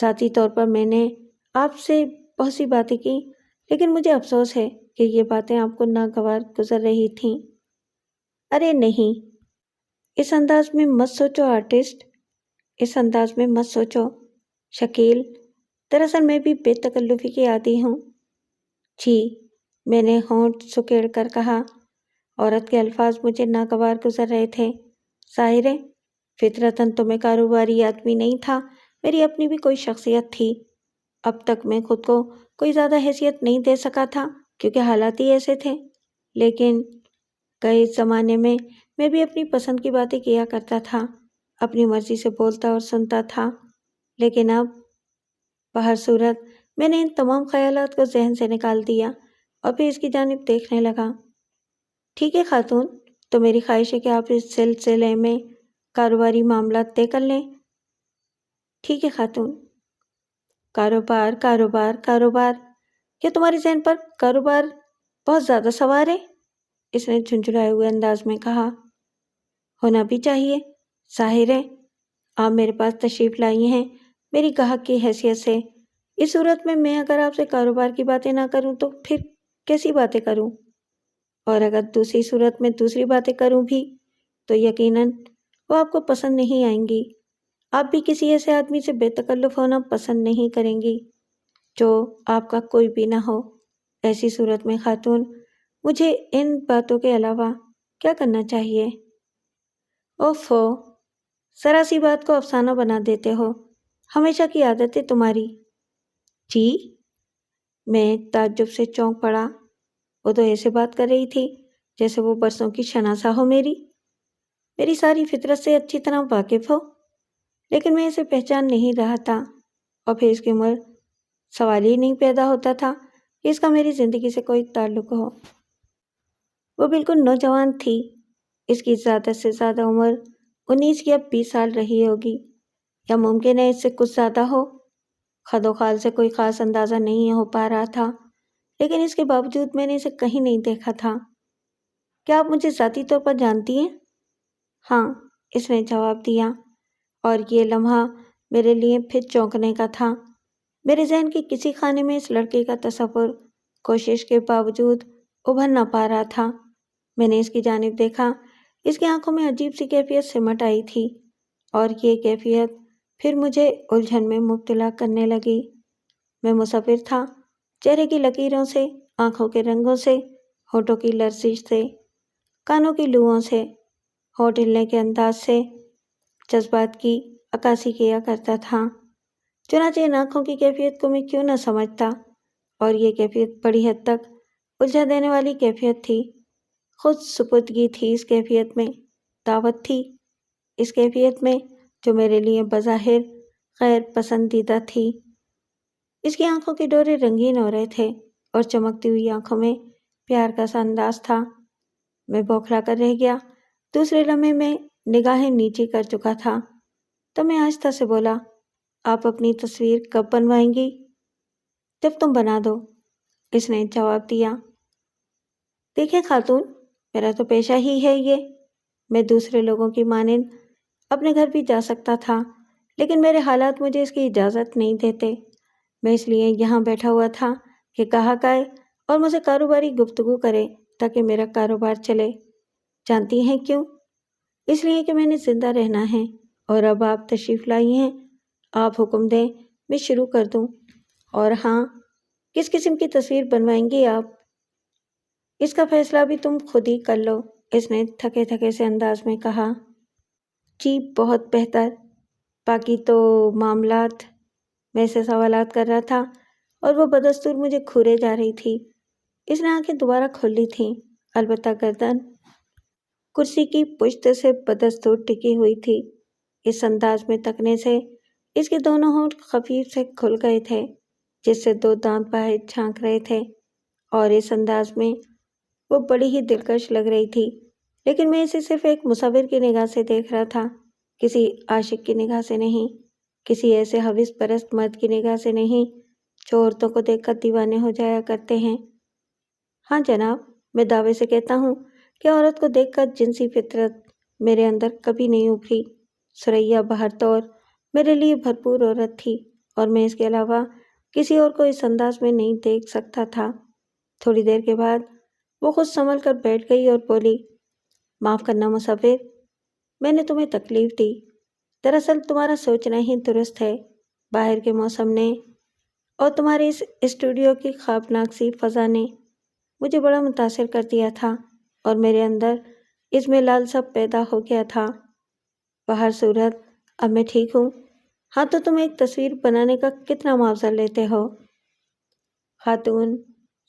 Speaker 1: ذاتی طور پر میں نے آپ سے بہت سی باتیں کی، لیکن مجھے افسوس ہے کہ یہ باتیں آپ کو ناگوار گزر رہی تھیں۔ ارے نہیں، اس انداز میں مت سوچو آرٹسٹ، اس انداز میں مت سوچو شکیل، دراصل میں بھی بے تکلفی کی عادی ہوں۔ جی، میں نے ہونٹ سکیڑ کر کہا۔ عورت کے الفاظ مجھے ناگوار گزر رہے تھے۔ ظاہر ہے، فطرتاً تو میں کاروباری آدمی نہیں تھا، میری اپنی بھی کوئی شخصیت تھی۔ اب تک میں خود کو کوئی زیادہ حیثیت نہیں دے سکا تھا کیونکہ حالات ہی ایسے تھے، لیکن گئے زمانے میں بھی اپنی پسند کی باتیں کیا کرتا تھا، اپنی مرضی سے بولتا اور سنتا تھا، لیکن اب بہر صورت میں نے ان تمام خیالات کو ذہن سے نکال دیا اور پھر اس کی جانب دیکھنے لگا۔ ٹھیک ہے خاتون، تو میری خواہش ہے کہ آپ اس سلسلے میں کاروباری معاملات طے کر لیں۔ ٹھیک ہے خاتون۔ کاروبار کاروبار کاروبار، کیا تمہارے ذہن پر کاروبار بہت زیادہ سوار ہے؟ اس نے جھنجھلائے ہوئے انداز میں کہا۔ ہونا بھی چاہیے، ظاہر ہے آپ میرے پاس تشریف لائی ہیں میری گاہک کی حیثیت سے۔ اس صورت میں اگر آپ سے کاروبار کی باتیں نہ کروں تو پھر کیسی باتیں کروں؟ اور اگر دوسری صورت میں دوسری باتیں کروں بھی تو یقیناً وہ آپ کو پسند نہیں آئیں گی۔ آپ بھی کسی ایسے آدمی سے بے تکلف ہونا پسند نہیں کریں گی جو آپ کا کوئی بھی نہ ہو۔ ایسی صورت میں خاتون، مجھے ان باتوں کے علاوہ کیا کرنا چاہیے؟ اوفو، ذرا سی بات کو افسانہ بنا دیتے ہو، ہمیشہ کی عادت ہے تمہاری۔ جی؟ میں تعجب سے چونک پڑا۔ وہ تو ایسے بات کر رہی تھی جیسے وہ برسوں کی شناسا ہو، میری ساری فطرت سے اچھی طرح واقف ہو، لیکن میں اسے پہچان نہیں رہا تھا، اور پھر اس کی عمر سوال ہی نہیں پیدا ہوتا تھا کہ اس کا میری زندگی سے کوئی تعلق ہو۔ وہ بالکل نوجوان تھی، اس کی زیادہ سے زیادہ عمر 19 یا 20 سال رہی ہوگی، یا ممکن ہے اس سے کچھ زیادہ ہو۔ خد و خال سے کوئی خاص اندازہ نہیں ہو پا رہا تھا، لیکن اس کے باوجود میں نے اسے کہیں نہیں دیکھا تھا۔ کیا آپ مجھے ذاتی طور پر جانتی ہیں؟ ہاں، اس نے جواب دیا، اور یہ لمحہ میرے لیے پھر چونکنے کا تھا۔ میرے ذہن کے کسی خانے میں اس لڑکے کا تصور کوشش کے باوجود ابھر نہ پا رہا تھا۔ میں نے اس کی جانب دیکھا، اس کی آنکھوں میں عجیب سی کیفیت سمٹ آئی تھی، اور یہ کیفیت پھر مجھے الجھن میں مبتلا کرنے لگی۔ میں مصور تھا، چہرے کی لکیروں سے، آنکھوں کے رنگوں سے، ہونٹوں کی لرزش سے، کانوں کی لوؤں سے، ہونٹ ہلنے کے انداز سے، جذبات کی عکاسی کیا کرتا تھا۔ چنانچہ ان آنکھوں کی کیفیت کو میں کیوں نہ سمجھتا، اور یہ کیفیت بڑی حد تک الجھا دینے والی کیفیت تھی۔ خود سپردگی تھی اس کیفیت میں، دعوت تھی اس کیفیت میں، جو میرے لیے بظاہر غیر پسندیدہ تھی۔ اس کی آنکھوں کے ڈورے رنگین ہو رہے تھے، اور چمکتی ہوئی آنکھوں میں پیار کا سا انداز تھا۔ میں بوکھلا کر رہ گیا۔ دوسرے لمحے میں نگاہیں نیچی کر چکا تھا، تو میں آہستہ سے بولا، آپ اپنی تصویر کب بنوائیں گی؟ جب تم بنا دو، اس نے جواب دیا۔ دیکھیں خاتون، میرا تو پیشہ ہی ہے یہ۔ میں دوسرے لوگوں کی مانند اپنے گھر بھی جا سکتا تھا، لیکن میرے حالات مجھے اس کی اجازت نہیں دیتے۔ میں اس لیے یہاں بیٹھا ہوا تھا کہ گاہک آئے اور مجھے کاروباری گفتگو کرے تاکہ میرا کاروبار چلے۔ جانتی ہیں کیوں؟ اس لیے کہ میں نے زندہ رہنا ہے، اور اب آپ تشریف لائی ہیں۔ آپ حکم دیں، میں شروع کر دوں۔ اور ہاں، کس قسم کی تصویر بنوائیں گی آپ؟ اس کا فیصلہ بھی تم خود ہی کر لو، اس نے تھکے تھکے سے انداز میں کہا۔ جی بہت بہتر۔ باقی تو معاملات۔ میں سے سوالات کر رہا تھا، اور وہ بدستور مجھے گھورے جا رہی تھی۔ اس نے آنکھیں دوبارہ کھول لی تھیں، البتہ گردن کرسی کی پشت سے بدستور ٹکی ہوئی تھی۔ اس انداز میں تکنے سے اس کے دونوں ہونٹ خفیف سے کھل گئے تھے، جس سے دو دانت باہر جھانک رہے تھے، اور اس انداز میں وہ بڑی ہی دلکش لگ رہی تھی۔ لیکن میں اسے صرف ایک مصور کی نگاہ سے دیکھ رہا تھا، کسی عاشق کی نگاہ سے نہیں، کسی ایسے حوث پرست مرد کی نگاہ سے نہیں جو عورتوں کو دیکھ کر دیوانے ہو جایا کرتے ہیں۔ ہاں جناب، میں دعوے سے کہتا ہوں کہ عورت کو دیکھ کر جنسی فطرت میرے اندر کبھی نہیں ابھری۔ ثریا بہر طور میرے لیے بھرپور عورت تھی، اور میں اس کے علاوہ کسی اور کو اس انداز میں نہیں دیکھ سکتا تھا۔ تھوڑی دیر کے بعد وہ خود سنبھل کر بیٹھ گئی اور بولی، معاف کرنا مصور، میں نے تمہیں تکلیف دی۔ دراصل تمہارا سوچنا ہی درست ہے۔ باہر کے موسم نے اور تمہارے اس اسٹوڈیو کی خوابناک سی فضا نے مجھے بڑا متاثر کر دیا تھا، اور میرے اندر اس میں لالسا پیدا ہو گیا تھا۔ بہر صورت اب میں ٹھیک ہوں۔ ہاں تو تم ایک تصویر بنانے کا کتنا معاوضہ لیتے ہو؟ خاتون،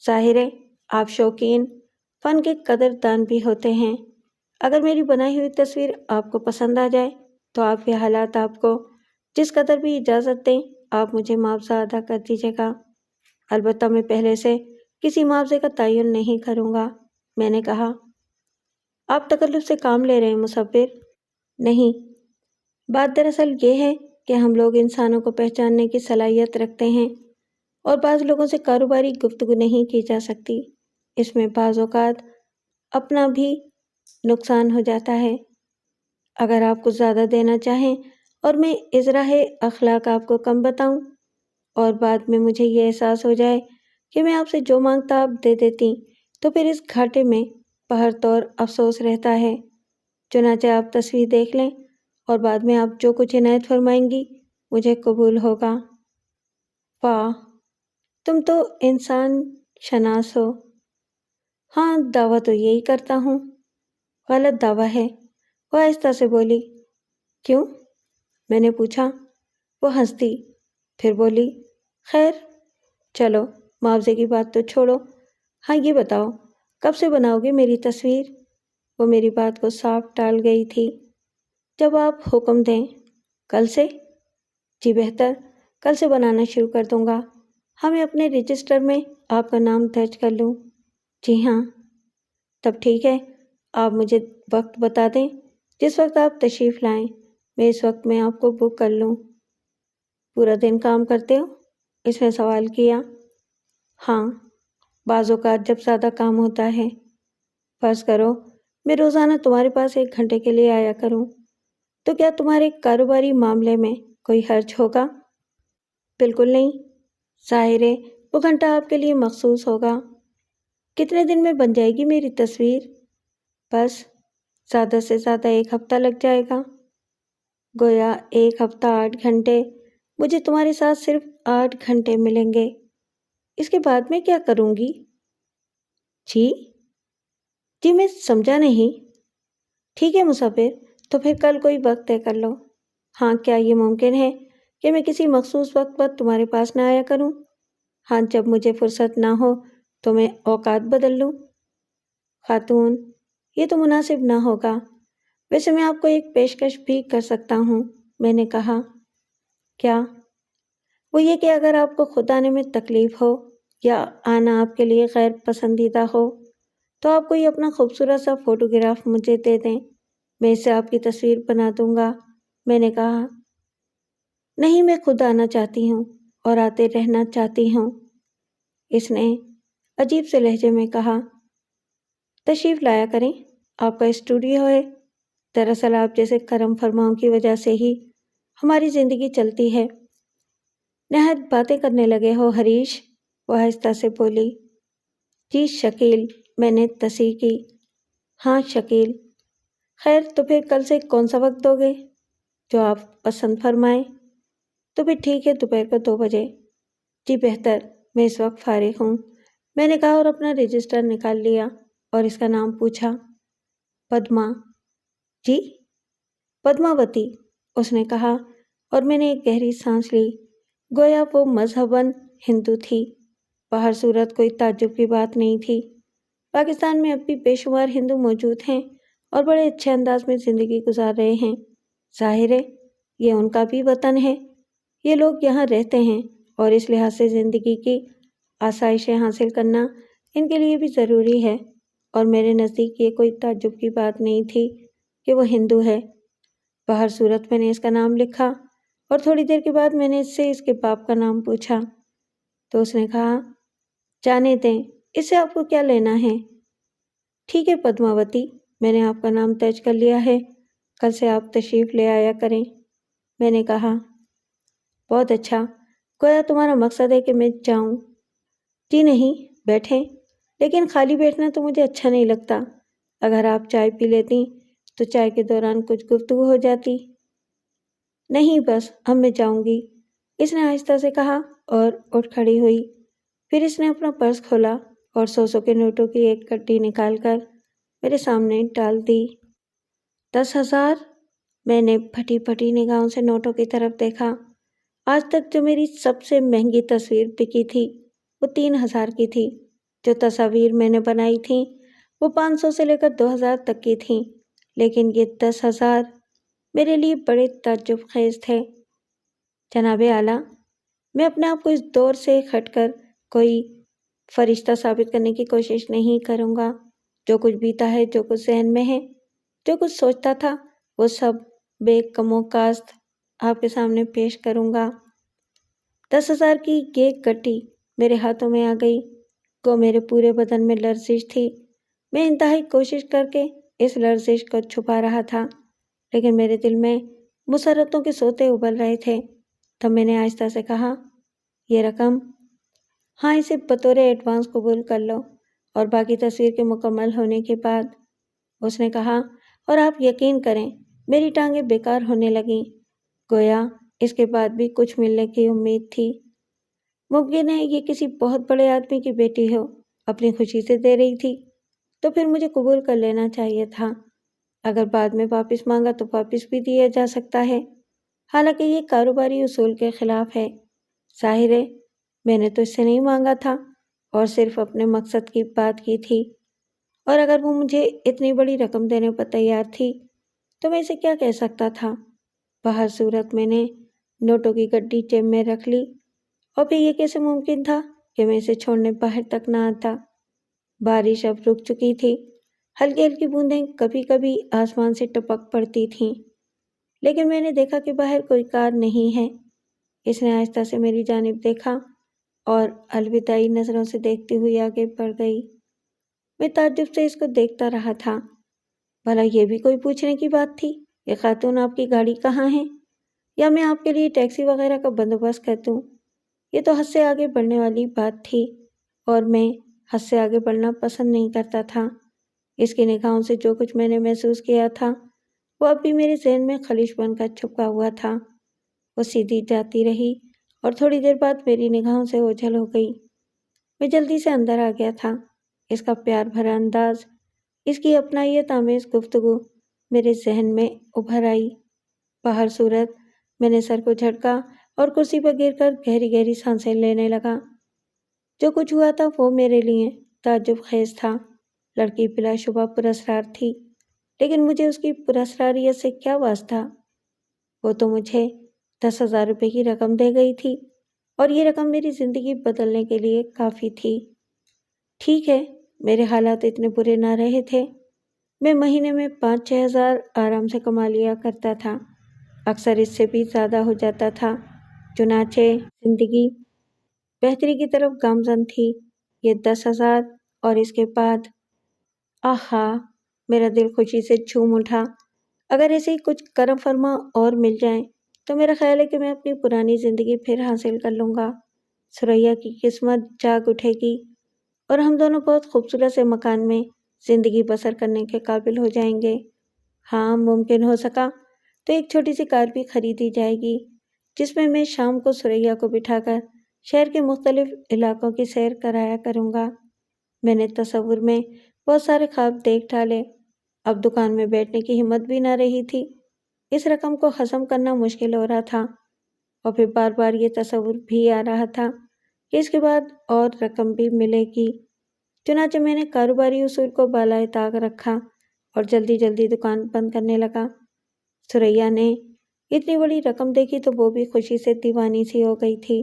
Speaker 1: ظاہر ہے آپ شوقین فن کے قدردان بھی ہوتے ہیں۔ اگر میری بنائی ہوئی تصویر آپ کو پسند آ جائے تو آپ کے حالات آپ کو جس قدر بھی اجازت دیں آپ مجھے معاوضہ ادا کر دیجیے گا۔ البتہ میں پہلے سے کسی معاوضے کا تعین نہیں کروں گا، میں نے کہا۔ آپ تکلف سے کام لے رہے ہیں مصور؟ نہیں، بات دراصل یہ ہے کہ ہم لوگ انسانوں کو پہچاننے کی صلاحیت رکھتے ہیں، اور بعض لوگوں سے کاروباری گفتگو نہیں کی جا سکتی۔ اس میں بعض اوقات اپنا بھی نقصان ہو جاتا ہے۔ اگر آپ کچھ زیادہ دینا چاہیں اور میں ازراہ اخلاق آپ کو کم بتاؤں، اور بعد میں مجھے یہ احساس ہو جائے کہ میں آپ سے جو مانگتا آپ دے دیتی، تو پھر اس گھاٹے میں بہر طور افسوس رہتا ہے۔ چنانچہ آپ تصویر دیکھ لیں، اور بعد میں آپ جو کچھ عنایت فرمائیں گی مجھے قبول ہوگا۔ واہ، تم تو انسان شناس ہو۔ ہاں، دعویٰ تو یہی کرتا ہوں۔ غلط دعویٰ ہے، وہ آہستہ سے بولی۔ کیوں؟ میں نے پوچھا۔ وہ ہنس دی، پھر بولی، خیر چلو معاوضے کی بات تو چھوڑو۔ ہاں یہ بتاؤ، کب سے بناؤ گے میری تصویر؟ وہ میری بات کو صاف ٹال گئی تھی۔ جب آپ حکم دیں۔ کل سے؟ جی بہتر، کل سے بنانا شروع کر دوں گا۔ ہمیں اپنے رجسٹر میں آپ کا نام درج کر لوں۔ جی ہاں۔ تب ٹھیک ہے، آپ مجھے وقت بتا دیں جس وقت آپ تشریف لائیں، میں اس وقت میں آپ کو بک کر لوں۔ پورا دن کام کرتے ہو؟ اس نے سوال کیا۔ ہاں، بعض اوقات جب زیادہ کام ہوتا ہے۔ فرض کرو میں روزانہ تمہارے پاس 1 گھنٹے کے لیے آیا کروں تو کیا تمہارے کاروباری معاملے میں کوئی حرج ہوگا؟ بالکل نہیں، ظاہر ہے وہ گھنٹہ آپ کے لیے مخصوص ہوگا۔ کتنے دن میں بن جائے گی میری تصویر؟ بس زیادہ سے زیادہ 1 ہفتہ لگ جائے گا۔ گویا 1 ہفتہ 8 گھنٹے، مجھے تمہارے ساتھ صرف 8 گھنٹے ملیں گے۔ اس کے بعد میں کیا کروں گی؟ جی میں سمجھا نہیں۔ ٹھیک ہے مصور، تو پھر کل کوئی وقت طے کر لو۔ ہاں، کیا یہ ممکن ہے کہ میں کسی مخصوص وقت پر تمہارے پاس نہ آیا کروں؟ ہاں، جب مجھے فرصت نہ ہو تو میں اوقات بدل لوں۔ خاتون، یہ تو مناسب نہ ہوگا۔ ویسے میں آپ کو ایک پیشکش بھی کر سکتا ہوں، میں نے کہا۔ کیا؟ وہ یہ کہ اگر آپ کو خود آنے میں تکلیف ہو یا آنا آپ کے لیے غیر پسندیدہ ہو تو آپ کوئی اپنا خوبصورت سا فوٹوگراف مجھے دے دیں، میں اسے آپ کی تصویر بنا دوں گا، میں نے کہا۔ نہیں، میں خود آنا چاہتی ہوں اور آتے رہنا چاہتی ہوں، اس نے عجیب سے لہجے میں کہا۔ تشریف لایا کریں، آپ کا اسٹوڈیو ہے۔ دراصل آپ جیسے کرم فرماؤں کی وجہ سے ہی ہماری زندگی چلتی ہے۔ نہایت باتیں کرنے لگے ہو ہریش، وہ آہستہ سے بولی۔ جی شکیل، میں نے تصحیح کی۔ ہاں شکیل۔ خیر، تو پھر کل سے کون سا وقت دو گے؟ جو آپ پسند فرمائیں۔ تو پھر ٹھیک ہے، دوپہر کو 2 بجے۔ جی بہتر، میں اس وقت فارغ ہوں، میں نے کہا اور اپنا رجسٹر نکال لیا اور اس کا نام پوچھا۔ پدما۔ جی؟ پدماوتی، اس نے کہا اور میں نے ایک گہری سانس لی۔ گویا وہ مذہباً ہندو تھی۔ باہر صورت کوئی تعجب کی بات نہیں تھی۔ پاکستان میں اب بھی بے شمار ہندو موجود ہیں اور بڑے اچھے انداز میں زندگی گزار رہے ہیں۔ ظاہر ہے یہ ان کا بھی وطن ہے، یہ لوگ یہاں رہتے ہیں اور اس لحاظ سے زندگی کی آسائشیں حاصل کرنا ان کے لیے بھی ضروری ہے، اور میرے نزدیک یہ کوئی تعجب کی بات نہیں تھی کہ وہ ہندو ہے۔ باہر صورت میں نے اس کا نام لکھا اور تھوڑی دیر کے بعد میں نے اس سے اس کے باپ کا نام پوچھا تو اس نے کہا، جانے دیں، اس سے آپ کو کیا لینا ہے؟ ٹھیک ہے پدماوتی، میں نے آپ کا نام درج کر لیا ہے، کل سے آپ تشریف لے آیا کریں، میں نے کہا۔ بہت اچھا، گویا تمہارا مقصد ہے کہ میں جاؤں۔ جی نہیں، بیٹھیں، لیکن خالی بیٹھنا تو مجھے اچھا نہیں لگتا۔ اگر آپ چائے پی لیتی تو چائے کے دوران کچھ گفتگو ہو جاتی۔ نہیں، بس اب میں جاؤں گی، اس نے آہستہ سے کہا اور اٹھ کھڑی ہوئی۔ پھر اس نے اپنا پرس کھولا اور 100 کے نوٹوں کی ایک کٹی نکال کر میرے سامنے ڈال دی۔ 10,000؟ میں نے پھٹی پھٹی نگاہوں سے نوٹوں کی طرف دیکھا۔ آج تک جو میری سب سے مہنگی تصویر بکی تھی وہ 3,000 کی تھی۔ جو تصاویر میں نے بنائی تھیں وہ 500 سے لے کر 2,000 تک کی تھیں، لیکن یہ 10,000 میرے لیے بڑے تعجب خیز تھے۔ جناب اعلیٰ، میں اپنے آپ کو اس دور سے ہٹ کر کوئی فرشتہ ثابت کرنے کی کوشش نہیں کروں گا۔ جو کچھ بیتا ہے، جو کچھ ذہن میں ہے، جو کچھ سوچتا تھا، وہ سب بے کم و کاست آپ کے سامنے پیش کروں گا۔ 10,000 کی یہ گٹی میرے ہاتھوں میں آ گئی، گو میرے پورے بدن میں لرزش تھی۔ میں انتہائی کوشش کر کے اس لرزش کو چھپا رہا تھا، لیکن میرے دل میں مسرتوں کے سوتے ابل رہے تھے۔ تب میں نے آہستہ سے کہا، یہ رقم؟ ہاں، اسے بطور ایڈوانس قبول کر لو اور باقی تصویر کے مکمل ہونے کے بعد، اس نے کہا، اور آپ یقین کریں میری ٹانگیں بیکار ہونے لگیں، گویا اس کے بعد بھی کچھ ملنے کی امید تھی۔ ممکن ہے یہ کسی بہت بڑے آدمی کی بیٹی ہو، اپنی خوشی سے دے رہی تھی، تو پھر مجھے قبول کر لینا چاہیے تھا۔ اگر بعد میں واپس مانگا تو واپس بھی دیا جا سکتا ہے، حالانکہ یہ کاروباری اصول کے خلاف ہے۔ ظاہر ہے میں نے تو اس سے نہیں مانگا تھا اور صرف اپنے مقصد کی بات کی تھی۔ اور اگر وہ مجھے اتنی بڑی رقم دینے پر تیار تھی تو میں اسے کیا کہہ سکتا تھا؟ بہر صورت میں نے نوٹوں کی گڈی جیب میں رکھ لی، اور پھر یہ کیسے ممکن تھا کہ میں اسے چھوڑنے باہر تک نہ آتا؟ بارش اب رک چکی تھی، ہلکی ہلکی بوندیں کبھی کبھی آسمان سے ٹپک پڑتی تھیں، لیکن میں نے دیکھا کہ باہر کوئی کار نہیں ہے۔ اس نے آہستہ سے میری جانب دیکھا اور الوداعی نظروں سے دیکھتی ہوئی آگے بڑھ گئی۔ میں تعجب سے اس کو دیکھتا رہا تھا۔ بھلا یہ بھی کوئی پوچھنے کی بات تھی کہ خاتون آپ کی گاڑی کہاں ہے، یا میں آپ کے لیے ٹیکسی وغیرہ کا بندوبست کر دوں؟ یہ تو حد سے آگے بڑھنے والی بات تھی، اور میں حد سے آگے بڑھنا پسند نہیں کرتا تھا۔ اس کی نگاہوں سے جو کچھ میں نے محسوس کیا تھا وہ اب بھی میرے ذہن میں خلیش بن کر چھپا ہوا تھا۔ وہ سیدھی جاتی رہی اور تھوڑی دیر بعد میری نگاہوں سے اوجھل ہو گئی۔ میں جلدی سے اندر آ گیا تھا۔ اس کا پیار بھرا انداز، اس کی اپنائیت آمیز گفتگو میرے ذہن میں ابھر آئی۔ بہر صورت میں نے سر کو جھٹکا اور کرسی پر گر کر گہری گہری سانسیں لینے لگا۔ جو کچھ ہوا تھا وہ میرے لیے تعجب خیز تھا۔ لڑکی بلا شبہ پراسرار تھی، لیکن مجھے اس کی پراسراریت سے کیا واسطہ؟ وہ تو مجھے 10,000 روپے کی رقم دے گئی تھی، اور یہ رقم میری زندگی بدلنے کے لیے کافی تھی۔ ٹھیک ہے، میرے حالات اتنے برے نہ رہے تھے۔ میں مہینے میں 5-6 ہزار آرام سے کما لیا کرتا تھا، اکثر اس سے بھی زیادہ ہو جاتا تھا۔ چنانچہ زندگی بہتری کی طرف گامزن تھی۔ یہ 10,000 اور اس کے بعد آہا، میرا دل خوشی سے جھوم اٹھا۔ اگر ایسے ہی کچھ کرم فرما اور مل جائیں تو میرا خیال ہے کہ میں اپنی پرانی زندگی پھر حاصل کر لوں گا۔ ثریا کی قسمت جاگ اٹھے گی اور ہم دونوں بہت خوبصورت سے مکان میں زندگی بسر کرنے کے قابل ہو جائیں گے۔ ہاں، ممکن ہو سکا تو ایک چھوٹی سی کار بھی خریدی جائے گی جس میں شام کو ثریا کو بٹھا کر شہر کے مختلف علاقوں کی سیر کرایا کروں گا۔ میں نے تصور میں بہت سارے خواب دیکھ ڈالے۔ اب دکان میں بیٹھنے کی ہمت بھی نہ رہی تھی۔ اس رقم کو ہضم کرنا مشکل ہو رہا تھا، اور پھر بار بار یہ تصور بھی آ رہا تھا کہ اس کے بعد اور رقم بھی ملے گی۔ چنانچہ میں نے کاروباری اصول کو بالائے طاق رکھا اور جلدی جلدی دکان بند کرنے لگا۔ ثریا نے اتنی بڑی رقم دیکھی تو وہ بھی خوشی سے دیوانی سی ہو گئی تھی۔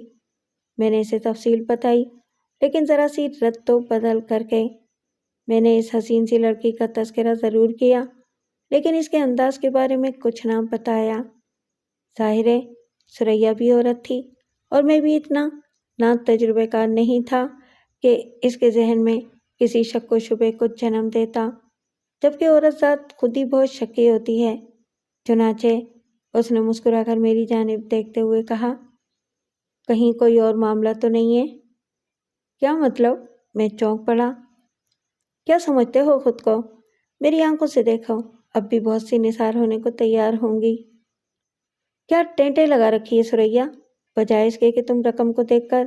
Speaker 1: میں نے اسے تفصیل بتائی، لیکن ذرا سی رد تو بدل کر کے۔ میں نے اس حسین سی لڑکی کا تذکرہ ضرور کیا، لیکن اس کے انداز کے بارے میں کچھ نہ بتایا۔ ظاہر ہے ثریا بھی عورت تھی، اور میں بھی اتنا نہ تجربہ کار نہیں تھا کہ اس کے ذہن میں کسی شک و شبے کو جنم دیتا، جبکہ عورت ذات خود ہی بہت شکی ہوتی ہے۔ چنانچہ اس نے مسکرا کر میری جانب دیکھتے ہوئے کہا، کہیں کوئی اور معاملہ تو نہیں ہے؟ کیا مطلب؟ میں چونک پڑا۔ کیا سمجھتے ہو خود کو؟ میری آنکھوں سے دیکھو، اب بھی بہت سی نثار ہونے کو تیار ہوں گی۔ کیا ٹینٹیں لگا رکھی ہے ثریا؟ بجائے اس کے کہ تم رقم کو دیکھ کر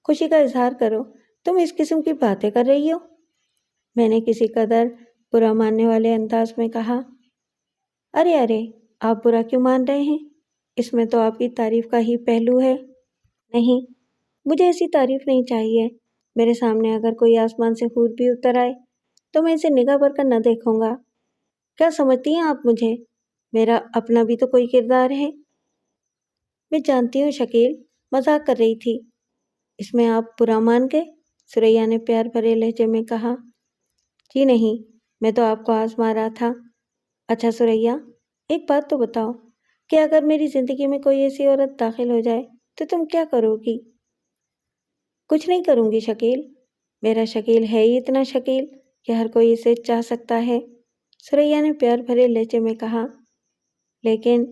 Speaker 1: خوشی کا اظہار کرو، تم اس قسم کی باتیں کر رہی ہو؟ میں نے کسی قدر برا ماننے والے انداز میں کہا۔ ارے آپ برا کیوں مان رہے ہیں؟ اس میں تو آپ کی تعریف کا ہی پہلو ہے۔ نہیں، مجھے ایسی تعریف نہیں چاہیے۔ میرے سامنے اگر کوئی آسمان سے حور بھی اتر آئے تو میں اسے نگاہ بھر کر نہ دیکھوں گا۔ کیا سمجھتی ہیں آپ مجھے؟ میرا اپنا بھی تو کوئی کردار ہے۔ میں جانتی ہوں شکیل، مذاق کر رہی تھی۔ اس میں آپ برا مان گئے؟ ثریا نے پیار بھرے لہجے میں کہا۔ جی نہیں، میں تو آپ کو آزما رہا تھا۔ اچھا ثریا، ایک بات تو بتاؤ کہ اگر میری زندگی میں کوئی ایسی عورت داخل ہو جائے تو تم کیا کرو گی؟ کچھ نہیں کروں گی شکیل۔ میرا شکیل ہے ہی اتنا شکیل کہ ہر کوئی اسے چاہ سکتا ہے، ثریا نے پیار بھرے لہجے میں کہا۔ لیکن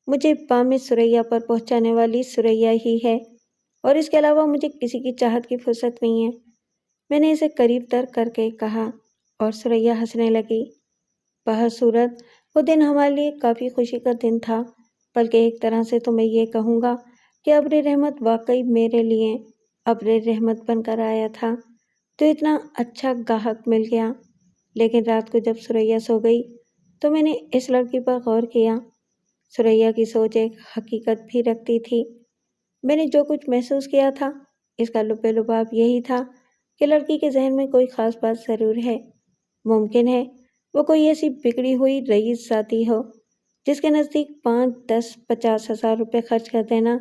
Speaker 1: مجھے بام ثریا پر پہنچانے والی ثریا ہی ہے، اور اس کے علاوہ مجھے کسی کی چاہت کی فرصت نہیں ہے، میں نے اسے قریب تر کر کے کہا، اور ثریا ہنسنے لگی۔ بہر صورت وہ دن ہمارے لیے کافی خوشی کا دن تھا، بلکہ ایک طرح سے تو میں یہ کہوں گا کہ ابر رحمت واقعی میرے لیے ابر رحمت بن کر آیا تھا۔ تو اتنا اچھا گاہک مل گیا۔ لیکن رات کو جب ثریا سو گئی تو میں نے اس لڑکی پر غور کیا۔ ثریا کی سوچ ایک حقیقت بھی رکھتی تھی۔ میں نے جو کچھ محسوس کیا تھا اس کا لب لباب یہی تھا کہ لڑکی کے ذہن میں کوئی خاص بات ضرور ہے، ممکن ہے وہ کوئی ایسی بگڑی ہوئی رئیس ذاتی ہو جس کے نزدیک 5، 10، 50 ہزار روپے خرچ کر دینا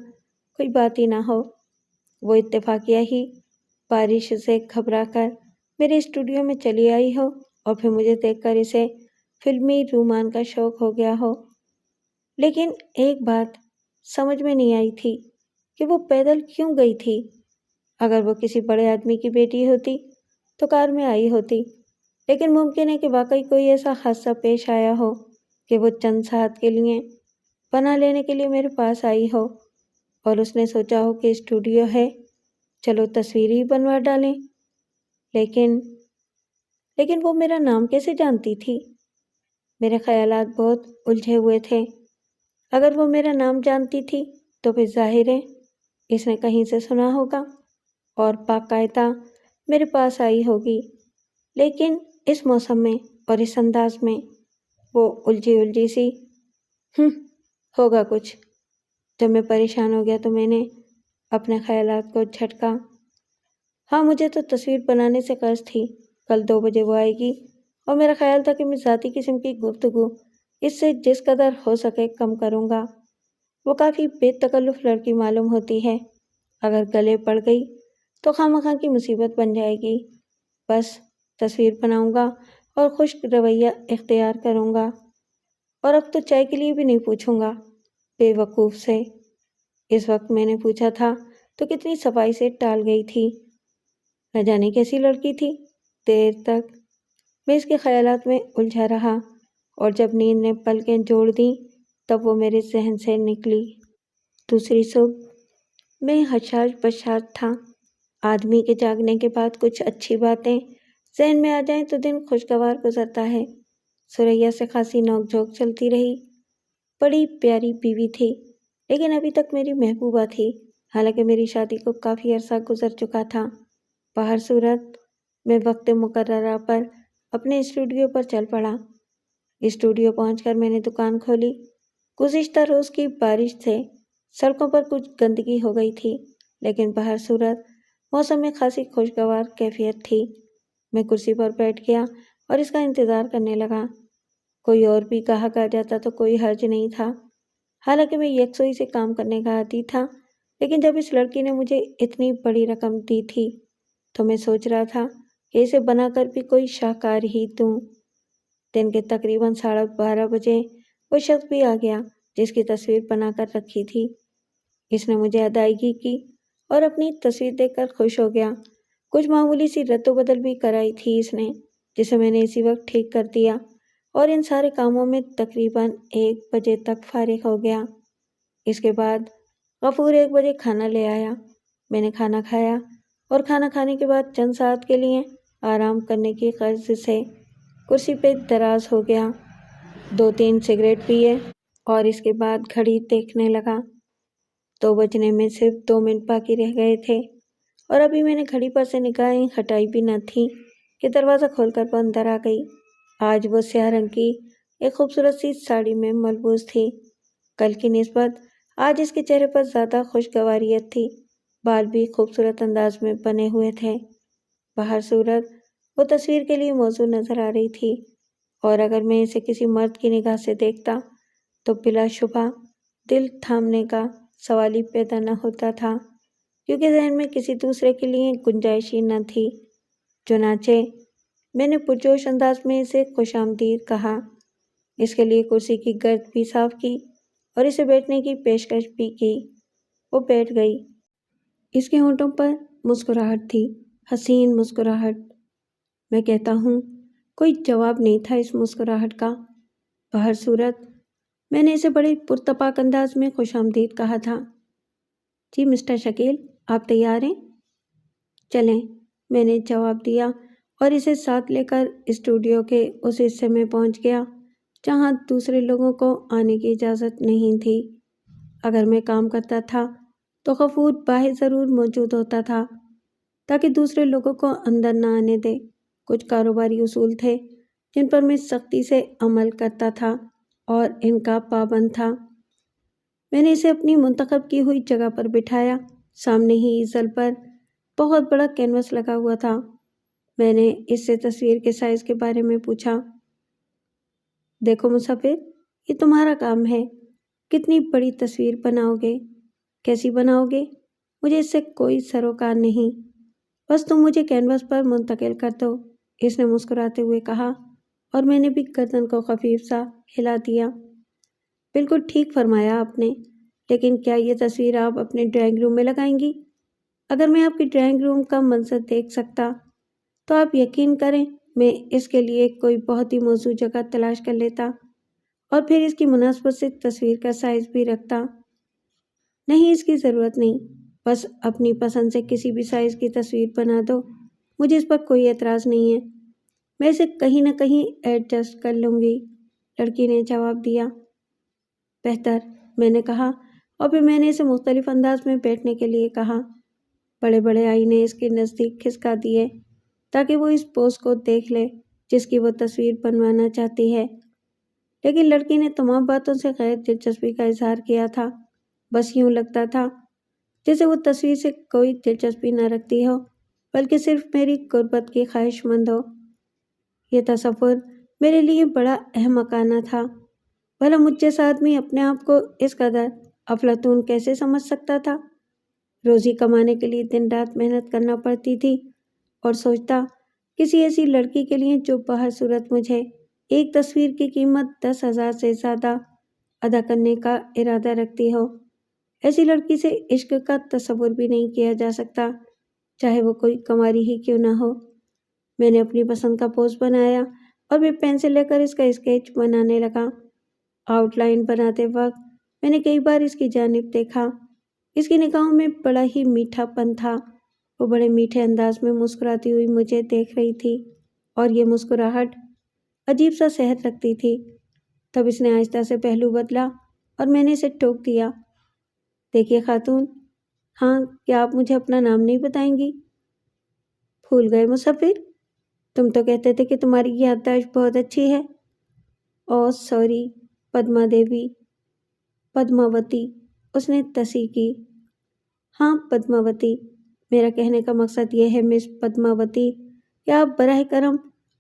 Speaker 1: کوئی بات ہی نہ ہو۔ وہ اتفاقیہ ہی بارش سے گھبرا کر میرے اسٹوڈیو میں چلی آئی ہو اور پھر مجھے دیکھ کر اسے فلمی رومان کا شوق ہو گیا ہو۔ لیکن ایک بات سمجھ میں نہیں آئی تھی کہ وہ پیدل کیوں گئی تھی۔ اگر وہ کسی بڑے آدمی کی بیٹی ہوتی تو کار میں آئی ہوتی، لیکن ممکن ہے کہ واقعی کوئی ایسا حادثہ پیش آیا ہو کہ وہ چند ساتھ کے لیے پناہ لینے کے لیے میرے پاس آئی ہو، اور اس نے سوچا ہو کہ اسٹوڈیو ہے، چلو تصویر ہی بنوا ڈالیں۔ لیکن وہ میرا نام کیسے جانتی تھی؟ میرے خیالات بہت الجھے ہوئے تھے۔ اگر وہ میرا نام جانتی تھی تو پھر ظاہر ہے اس نے کہیں سے سنا ہوگا اور باقاعدہ میرے پاس آئی ہوگی، لیکن اس موسم میں اور اس انداز میں، وہ الجھی سی۔ ہوگا کچھ۔ جب میں پریشان ہو گیا تو میں نے اپنے خیالات کو جھٹکا۔ ہاں، مجھے تو تصویر بنانے سے قرض تھی، کل 2 بجے وہ آئے گی، اور میرا خیال تھا کہ میں ذاتی قسم کی گفتگو اس سے جس قدر ہو سکے کم کروں گا۔ وہ کافی بے تکلف لڑکی معلوم ہوتی ہے، اگر گلے پڑ گئی تو خواہ کی مصیبت بن جائے گی۔ بس تصویر بناؤں گا اور خشک رویہ اختیار کروں گا، اور اب تو چائے کے لیے بھی نہیں پوچھوں گا بے وقوف سے۔ اس وقت میں نے پوچھا تھا تو کتنی صفائی سے ٹال گئی تھی۔ نہ جانے کیسی لڑکی تھی۔ دیر تک میں اس کے خیالات میں الجھا رہا، اور جب نیند نے پلکیں جوڑ دیں تب وہ میرے ذہن سے نکلی۔ دوسری صبح میں حشاش بشاش تھا۔ آدمی کے جاگنے کے بعد کچھ اچھی باتیں ذہن میں آ جائیں تو دن خوشگوار گزرتا ہے۔ سریا سے خاصی نوک جھوک چلتی رہی۔ بڑی پیاری بیوی تھی، لیکن ابھی تک میری محبوبہ تھی، حالانکہ میری شادی کو کافی عرصہ گزر چکا تھا۔ بہر صورت میں وقت مقررہ پر اپنے اسٹوڈیو پر چل پڑا۔ اسٹوڈیو پہنچ کر میں نے دکان کھولی۔ گزشتہ روز کی بارش سے سڑکوں پر کچھ گندگی ہو گئی تھی، لیکن بہر صورت موسم میں خاصی خوشگوار کیفیت تھی۔ میں کرسی پر بیٹھ گیا اور اس کا انتظار کرنے لگا۔ کوئی اور بھی گاہک آ جاتا تو کوئی حرج نہیں تھا، حالانکہ میں یکسوئی سے کام کرنے کا عادی تھا، لیکن جب اس لڑکی نے مجھے اتنی بڑی رقم دی تھی تو میں سوچ رہا تھا کہ اسے بنا کر بھی کوئی شاہکار ہی دوں۔ دن کے تقریباً 12:30 بجے وہ شخص بھی آ گیا جس کی تصویر بنا کر رکھی تھی۔ اس نے مجھے ادائیگی کی اور اپنی تصویر دیکھ کر خوش ہو گیا۔ کچھ معمولی سی رد و بدل بھی کرائی تھی اس نے، جسے میں نے اسی وقت ٹھیک کر دیا، اور ان سارے کاموں میں تقریباً 1 بجے تک فارغ ہو گیا۔ اس کے بعد غفور 1 بجے کھانا لے آیا۔ میں نے کھانا کھایا اور کھانا کھانے کے بعد چند ساعت کے لیے آرام کرنے کی غرض سے کرسی پہ دراز ہو گیا۔ 2-3 سگریٹ پیے اور اس کے بعد گھڑی دیکھنے لگا۔ 2 بجنے میں صرف 2 منٹ باقی رہ گئے تھے، اور ابھی میں نے گھڑی پر سے نگاہیں ہٹائی بھی نہ تھی کہ دروازہ کھول کر وہ اندر آ گئی۔ آج وہ سیاہ رنگ کی ایک خوبصورت سی ساڑی میں ملبوس تھی۔ کل کی نسبت آج اس کے چہرے پر زیادہ خوشگواریت تھی۔ بال بھی خوبصورت انداز میں بنے ہوئے تھے۔ بہر صورت وہ تصویر کے لیے موزوں نظر آ رہی تھی، اور اگر میں اسے کسی مرد کی نگاہ سے دیکھتا تو بلا شبہ دل تھامنے کا سوال ہی پیدا نہ ہوتا تھا، کیونکہ ذہن میں کسی دوسرے کے لیے گنجائش ہی نہ تھی۔ چنانچہ میں نے پرجوش انداز میں اسے خوش آمدید کہا، اس کے لیے کرسی کی گرد بھی صاف کی اور اسے بیٹھنے کی پیشکش بھی کی۔ وہ بیٹھ گئی۔ اس کے ہونٹوں پر مسکراہٹ تھی، حسین مسکراہٹ۔ میں کہتا ہوں کوئی جواب نہیں تھا اس مسکراہٹ کا۔ بہر صورت میں نے اسے بڑے پرتپاک انداز میں خوش آمدید کہا تھا۔ جی مسٹر شکیل، آپ تیار ہیں؟ چلیں، میں نے جواب دیا اور اسے ساتھ لے کر اسٹوڈیو کے اس حصے میں پہنچ گیا جہاں دوسرے لوگوں کو آنے کی اجازت نہیں تھی۔ اگر میں کام کرتا تھا تو غفور باہر ضرور موجود ہوتا تھا تاکہ دوسرے لوگوں کو اندر نہ آنے دے۔ کچھ کاروباری اصول تھے جن پر میں سختی سے عمل کرتا تھا اور ان کا پابند تھا۔ میں نے اسے اپنی منتخب کی ہوئی جگہ پر بٹھایا۔ سامنے ہی ایزل پر بہت بڑا کینوس لگا ہوا تھا۔ میں نے اس سے تصویر کے سائز کے بارے میں پوچھا۔ دیکھو مسافر، یہ تمہارا کام ہے، کتنی بڑی تصویر بناؤ گے، کیسی بناؤ گے، مجھے اس سے کوئی سروکار نہیں، بس تم مجھے کینوس پر منتقل کر دو، اس نے مسکراتے ہوئے کہا، اور میں نے بھی گردن کو خفیف سا ہلا دیا۔ بالکل ٹھیک فرمایا آپ نے، لیکن کیا یہ تصویر آپ اپنے ڈرائنگ روم میں لگائیں گی؟ اگر میں آپ کی ڈرائنگ روم کا منظر دیکھ سکتا تو آپ یقین کریں میں اس کے لیے کوئی بہت ہی موزوں جگہ تلاش کر لیتا اور پھر اس کی مناسبت سے تصویر کا سائز بھی رکھتا۔ نہیں، اس کی ضرورت نہیں، بس اپنی پسند سے کسی بھی سائز کی تصویر بنا دو، مجھے اس پر کوئی اعتراض نہیں ہے، میں اسے کہیں نہ کہیں ایڈجسٹ کر لوں گی، لڑکی نے جواب دیا۔ بہتر، میں نے کہا، اور پھر میں نے اسے مختلف انداز میں بیٹھنے کے لیے کہا۔ بڑے بڑے آئینے اس کے نزدیک کھسکا دیے تاکہ وہ اس پوز کو دیکھ لے جس کی وہ تصویر بنوانا چاہتی ہے، لیکن لڑکی نے تمام باتوں سے غیر دلچسپی کا اظہار کیا تھا۔ بس یوں لگتا تھا جیسے وہ تصویر سے کوئی دلچسپی نہ رکھتی ہو بلکہ صرف میری قربت کی خواہش مند ہو۔ یہ تصور میرے لیے بڑا احمقانہ تھا، بھلا مجھ جیسا آدمی اپنے آپ کو اس قدر افلاطون کیسے سمجھ سکتا تھا؟ روزی کمانے کے لیے دن رات محنت کرنا پڑتی تھی اور سوچتا کسی ایسی لڑکی کے لیے جو بہر صورت مجھے ایک تصویر کی قیمت 10,000 سے زیادہ ادا کرنے کا ارادہ رکھتی ہو۔ ایسی لڑکی سے عشق کا تصور بھی نہیں کیا جا سکتا، چاہے وہ کوئی کنواری ہی کیوں نہ ہو۔ میں نے اپنی پسند کا پوز بنایا اور پھر پینسل لے کر اس کا اسکیچ بنانے لگا۔ آؤٹ لائن بناتے وقت میں نے کئی بار اس کی جانب دیکھا، اس کی نگاہوں میں بڑا ہی میٹھا پن تھا، وہ بڑے میٹھے انداز میں مسکراتی ہوئی مجھے دیکھ رہی تھی اور یہ مسکراہٹ عجیب سا سحر رکھتی تھی۔ تب اس نے آہستہ سے پہلو بدلا اور میں نے اسے ٹوک دیا۔ دیکھیے خاتون، ہاں، کیا آپ مجھے اپنا نام نہیں بتائیں گی؟ بھول گئے مسافر؟ تم تو کہتے تھے کہ تمہاری یادداشت بہت اچھی ہے۔ اوہ سوری، پدما دیوی، پدماوتی، اس نے تصحیح کی۔ ہاں پدماوتی، میرا کہنے کا مقصد یہ ہے مس پدماوتی کہ آپ براہ کرم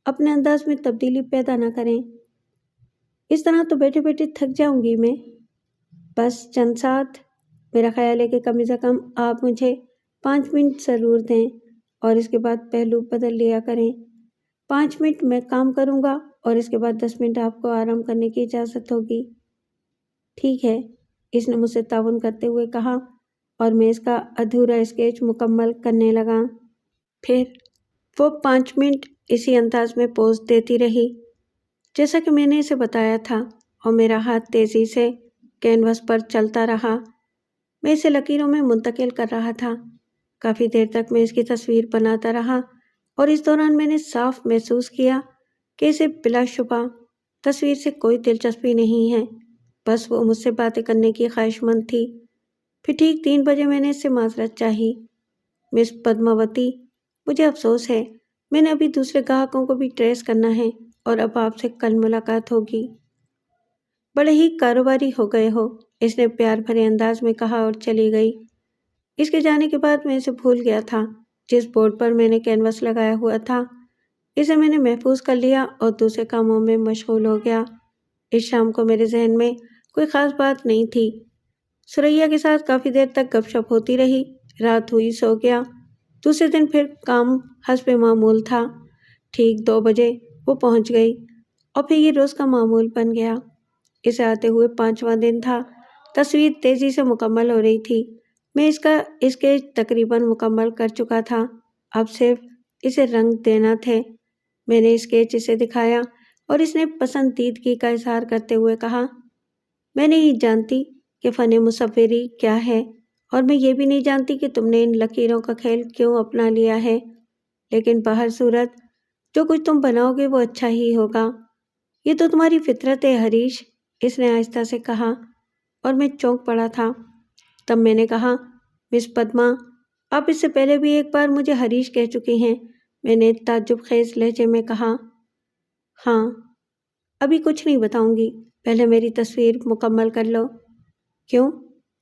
Speaker 1: اپنے انداز میں تبدیلی پیدا نہ کریں، اس طرح تو بیٹھے بیٹھے تھک جاؤں گی میں۔ بس چند ساتھ، میرا خیال ہے کہ کم از کم آپ مجھے 5 منٹ ضرور دیں اور اس کے بعد پہلو بدل لیا کریں۔ 5 منٹ میں کام کروں گا اور اس کے بعد 10 منٹ آپ کو آرام کرنے کی اجازت ہوگی۔ ٹھیک ہے، اس نے مجھ سے تعاون کرتے ہوئے کہا اور میں اس کا ادھورا اسکیچ مکمل کرنے لگا۔ پھر وہ 5 منٹ اسی انداز میں پوز دیتی رہی جیسا کہ میں نے اسے بتایا تھا، اور میرا ہاتھ تیزی سے کینوس پر چلتا رہا، میں اسے لکیروں میں منتقل کر رہا تھا۔ کافی دیر تک میں اس کی تصویر بناتا رہا اور اس دوران میں نے صاف محسوس کیا کہ اسے بلا شبہ تصویر سے کوئی دلچسپی نہیں ہے، بس وہ مجھ سے باتیں کرنے کی خواہش مند تھی۔ پھر ٹھیک 3 بجے میں نے اس سے معذرت چاہی۔ مس پدماوتی، مجھے افسوس ہے، میں نے ابھی دوسرے گاہکوں کو بھی ٹریس کرنا ہے اور اب آپ سے کل ملاقات ہوگی۔ بڑے ہی کاروباری ہو گئے ہو، اس نے پیار بھرے انداز میں کہا اور چلی گئی۔ اس کے جانے کے بعد میں اسے بھول گیا تھا، جس بورڈ پر میں نے کینوس لگایا ہوا تھا اسے میں نے محفوظ کر لیا اور دوسرے کاموں میں مشغول ہو گیا۔ اس شام کو میرے ذہن میں کوئی خاص بات نہیں تھی۔ ثریا کے ساتھ کافی دیر تک گپ شپ ہوتی رہی، رات ہوئی سو گیا۔ دوسرے دن پھر کام حسب معمول تھا۔ ٹھیک 2 بجے وہ پہنچ گئی اور پھر یہ روز کا معمول بن گیا۔ اسے آتے ہوئے 5واں دن تھا، تصویر تیزی سے مکمل ہو رہی تھی، میں اس کا اسکیچ تقریباً مکمل کر چکا تھا، اب صرف اسے رنگ دینا تھے۔ میں نے اسکیچ اسے دکھایا اور اس نے پسندیدگی کا اظہار کرتے ہوئے کہا، میں نہیں جانتی کہ فن مصوری کیا ہے اور میں یہ بھی نہیں جانتی کہ تم نے ان لکیروں کا کھیل کیوں اپنا لیا ہے، لیکن بہر صورت جو کچھ تم بناؤ گے وہ اچھا ہی ہوگا، یہ تو تمہاری فطرت ہے حریش، اس نے آہستہ سے کہا اور میں چونک پڑا تھا۔ تب میں نے کہا، مس پدما، آپ اس سے پہلے بھی ایک بار مجھے حریش کہہ چکی ہیں، میں نے تعجب خیز لہجے میں کہا۔ ہاں، ابھی کچھ نہیں بتاؤں گی، پہلے میری تصویر مکمل کر لو۔ کیوں،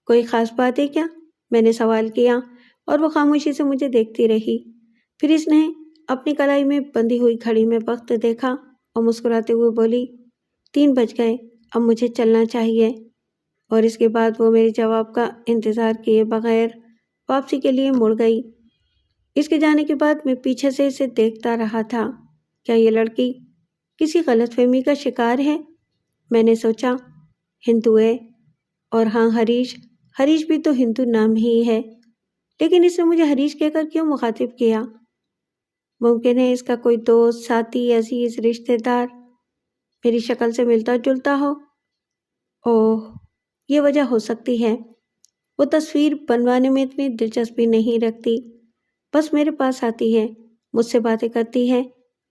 Speaker 1: کوئی خاص بات ہے کیا؟ میں نے سوال کیا اور وہ خاموشی سے مجھے دیکھتی رہی۔ پھر اس نے اپنی کلائی میں بندھی ہوئی گھڑی میں وقت دیکھا اور مسکراتے ہوئے بولی، 3 بج گئے، اب مجھے چلنا چاہیے۔ اور اس کے بعد وہ میرے جواب کا انتظار کیے بغیر واپسی کے لیے مڑ گئی۔ اس کے جانے کے بعد میں پیچھے سے اسے دیکھتا رہا تھا۔ کیا یہ لڑکی کسی غلط فہمی کا شکار ہے؟ میں نے سوچا، ہندو ہے، اور ہاں ہریش بھی تو ہندو نام ہی ہے، لیکن اس نے مجھے ہریش کہہ کر کیوں مخاطب کیا؟ ممکن ہے اس کا کوئی دوست، ساتھی، عزیز، رشتہ دار میری شکل سے ملتا جلتا ہو۔ اوہ، یہ وجہ ہو سکتی ہے۔ وہ تصویر بنوانے میں اتنی دلچسپی نہیں رکھتی، بس میرے پاس آتی ہے، مجھ سے باتیں کرتی ہے،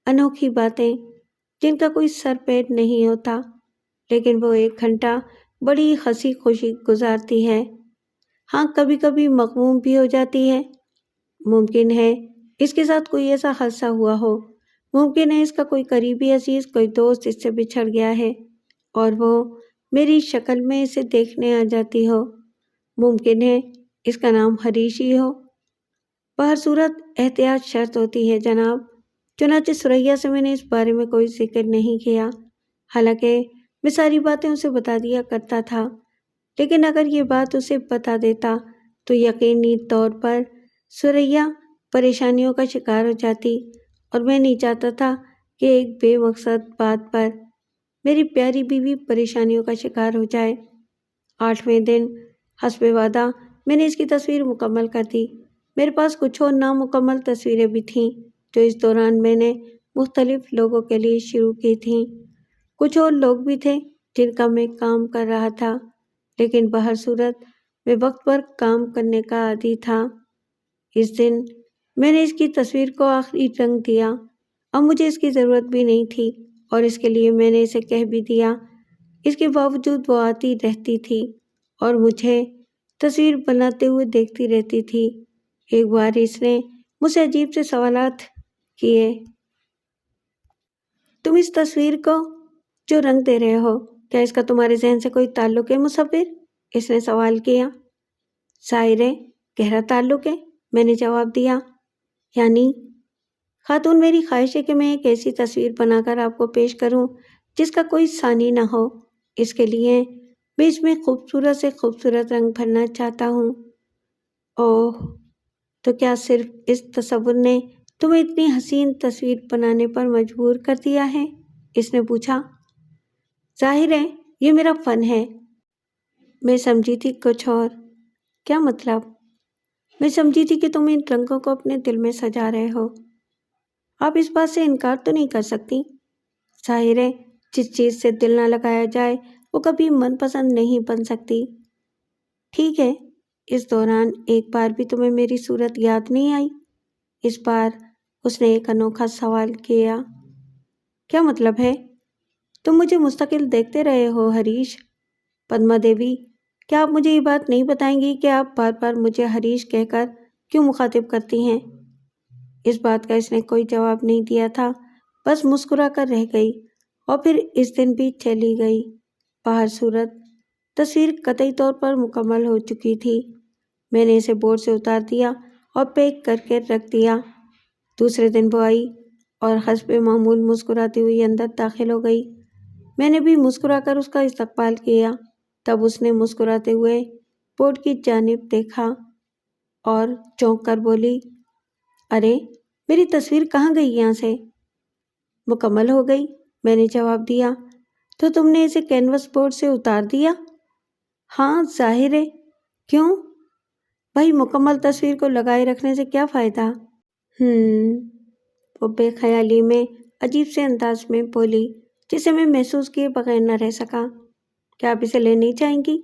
Speaker 1: انوکھی باتیں جن کا کوئی سر پیر نہیں ہوتا، لیکن وہ 1 گھنٹہ بڑی ہنسی خوشی گزارتی ہے۔ ہاں، کبھی کبھی مغموم بھی ہو جاتی ہے۔ ممکن ہے اس کے ساتھ کوئی ایسا حادثہ ہوا ہو، ممکن ہے اس کا کوئی قریبی عزیز، کوئی دوست اس سے بچھڑ گیا ہے اور وہ میری شکل میں اسے دیکھنے آ جاتی ہو۔ ممکن ہے اس کا نام ہریش ہی ہو۔ بہر صورت احتیاط شرط ہوتی ہے جناب۔ چنانچہ سریا سے میں نے اس بارے میں کوئی ذکر نہیں کیا، حالانکہ میں ساری باتیں اسے بتا دیا کرتا تھا، لیکن اگر یہ بات اسے بتا دیتا تو یقینی طور پر سریا پریشانیوں کا شکار ہو جاتی، اور میں نہیں چاہتا تھا کہ ایک بے مقصد بات پر میری پیاری بیوی پریشانیوں کا شکار ہو جائے۔ 8ویں دن حسب وعدہ میں نے اس کی تصویر مکمل کر دی۔ میرے پاس کچھ اور نامکمل تصویریں بھی تھیں جو اس دوران میں نے مختلف لوگوں کے لیے شروع کی تھیں۔ کچھ اور لوگ بھی تھے جن کا میں کام کر رہا تھا، لیکن بہر صورت میں وقت پر کام کرنے کا عادی تھا۔ اس دن میں نے اس کی تصویر کو آخری رنگ دیا۔ اب مجھے اس کی ضرورت بھی نہیں تھی، اور اس کے لیے میں نے اسے کہہ بھی دیا۔ اس کے باوجود وہ آتی رہتی تھی اور مجھے تصویر بناتے ہوئے دیکھتی رہتی تھی۔ ایک بار اس نے مجھ سے عجیب سے سوالات کیے۔ تم اس تصویر کو جو رنگ دے رہے ہو، کیا اس کا تمہارے ذہن سے کوئی تعلق ہے مصور؟ اس نے سوال کیا۔ ظاہر ہے گہرا تعلق ہے، میں نے جواب دیا۔ یعنی خاتون، میری خواہش ہے کہ میں ایک ایسی تصویر بنا کر آپ کو پیش کروں جس کا کوئی ثانی نہ ہو۔ اس کے لیے میں اس میں خوبصورت سے خوبصورت رنگ بھرنا چاہتا ہوں۔ اوہ، تو کیا صرف اس تصور نے تمہیں اتنی حسین تصویر بنانے پر مجبور کر دیا ہے؟ اس نے پوچھا۔ ظاہر ہے یہ میرا فن ہے۔ میں سمجھی تھی کچھ اور۔ کیا مطلب؟ میں سمجھی تھی کہ تم ان رنگوں کو اپنے دل میں سجا رہے ہو۔ آپ اس بات سے انکار تو نہیں کر سکتی؟ ظاہر ہے جس چیز سے دل نہ لگایا جائے وہ کبھی من پسند نہیں بن سکتی۔ ٹھیک ہے، اس دوران ایک بار بھی تمہیں میری صورت یاد نہیں آئی؟ اس بار اس نے ایک انوکھا سوال کیا۔ کیا مطلب ہے؟ تم مجھے مستقل دیکھتے رہے ہو ہریش۔ پدما دیوی، کیا آپ مجھے یہ بات نہیں بتائیں گی کہ آپ بار بار مجھے ہریش کہہ کر کیوں مخاطب کرتی ہیں؟ اس بات کا اس نے کوئی جواب نہیں دیا تھا، بس مسکرا کر رہ گئی، اور پھر اس دن بھی چلی گئی۔ بہر صورت تصویر قطعی طور پر مکمل ہو چکی تھی۔ میں نے اسے بورڈ سے اتار دیا اور پیک کر کے رکھ دیا۔ دوسرے دن وہ آئی اور حسب معمول مسکراتی ہوئی اندر داخل ہو گئی۔ میں نے بھی مسکرا کر اس کا استقبال کیا۔ تب اس نے مسکراتے ہوئے بورڈ کی جانب دیکھا اور چونک کر بولی، ارے میری تصویر کہاں گئی یہاں سے؟ مکمل ہو گئی، میں نے جواب دیا۔ تو تم نے اسے کینوس بورڈ سے اتار دیا؟ ہاں، ظاہر ہے۔ کیوں؟ بھائی مکمل تصویر کو لگائے رکھنے سے کیا فائدہ؟ وہ بے خیالی میں عجیب سے انداز میں بولی جسے میں محسوس کیے بغیر نہ رہ سکا۔ کیا آپ اسے لے نہیں چاہیں گی؟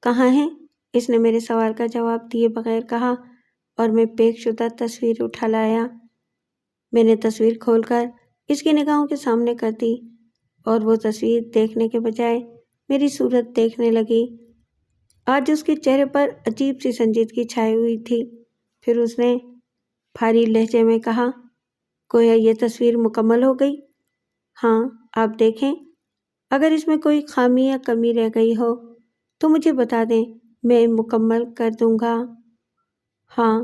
Speaker 1: کہاں ہے؟ اس نے میرے سوال کا جواب دیے بغیر کہا، اور میں پیک شدہ تصویر اٹھا لایا۔ میں نے تصویر کھول کر اس کی نگاہوں کے سامنے کر دی، اور وہ تصویر دیکھنے کے بجائے میری صورت دیکھنے لگی۔ آج اس کے چہرے پر عجیب سی سنجیدگی چھائی ہوئی تھی۔ پھر اس نے بھاری لہجے میں کہا، گویا یہ تصویر مکمل ہو گئی؟ ہاں، آپ دیکھیں، اگر اس میں کوئی خامی یا کمی رہ گئی ہو تو مجھے بتا دیں، میں مکمل کر دوں گا۔ ہاں،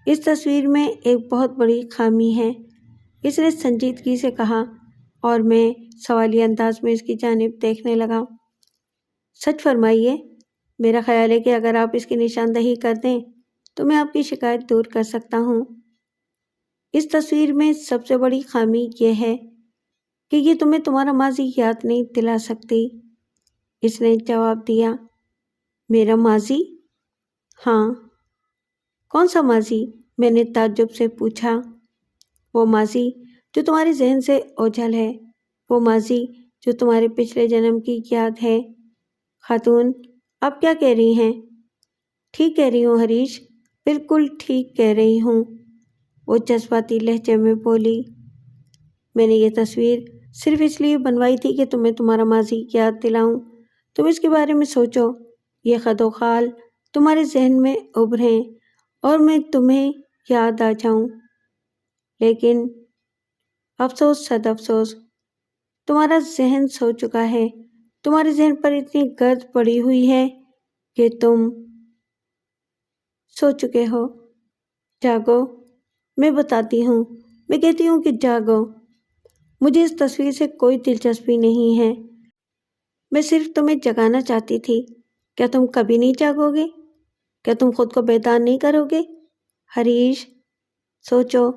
Speaker 1: اس تصویر میں ایک بہت بڑی خامی ہے، اس نے سنجیدگی سے کہا، اور میں سوالیہ انداز میں اس کی جانب دیکھنے لگا۔ سچ فرمائیے، میرا خیال ہے کہ اگر آپ اس کی نشاندہی کر دیں تو میں آپ کی شکایت دور کر سکتا ہوں۔ اس تصویر میں سب سے بڑی خامی یہ ہے کہ یہ تمہیں تمہارا ماضی یاد نہیں دلا سکتی۔ اس نے جواب دیا۔ میرا ماضی؟ ہاں۔ کون سا ماضی؟ میں نے تعجب سے پوچھا۔ وہ ماضی جو تمہارے ذہن سے اوجھل ہے، وہ ماضی جو تمہارے پچھلے جنم کی یاد ہے۔ خاتون، آپ کیا کہہ رہی ہیں؟ ٹھیک کہہ رہی ہوں ہریش، بالکل ٹھیک کہہ رہی ہوں، وہ جذباتی لہجے میں بولی۔ میں نے یہ تصویر صرف اس لیے بنوائی تھی کہ تمہیں تمہارا ماضی یاد دلاؤں۔ تم اس کے بارے میں سوچو، یہ خد و خال تمہارے ذہن میں ابھریں اور میں تمہیں یاد آ جاؤں۔ لیکن افسوس، صد افسوس، تمہارا ذہن سو چکا ہے، تمہارے ذہن پر اتنی گرد پڑی ہوئی ہے کہ تم سو چکے ہو۔ جاگو، میں بتاتی ہوں، میں کہتی ہوں کہ جاگو۔ مجھے اس تصویر سے کوئی دلچسپی نہیں ہے، میں صرف تمہیں جگانا چاہتی تھی۔ کیا تم کبھی نہیں جاگو گے؟ کیا تم خود کو بیدار نہیں کرو گے؟ ہریش، سوچو،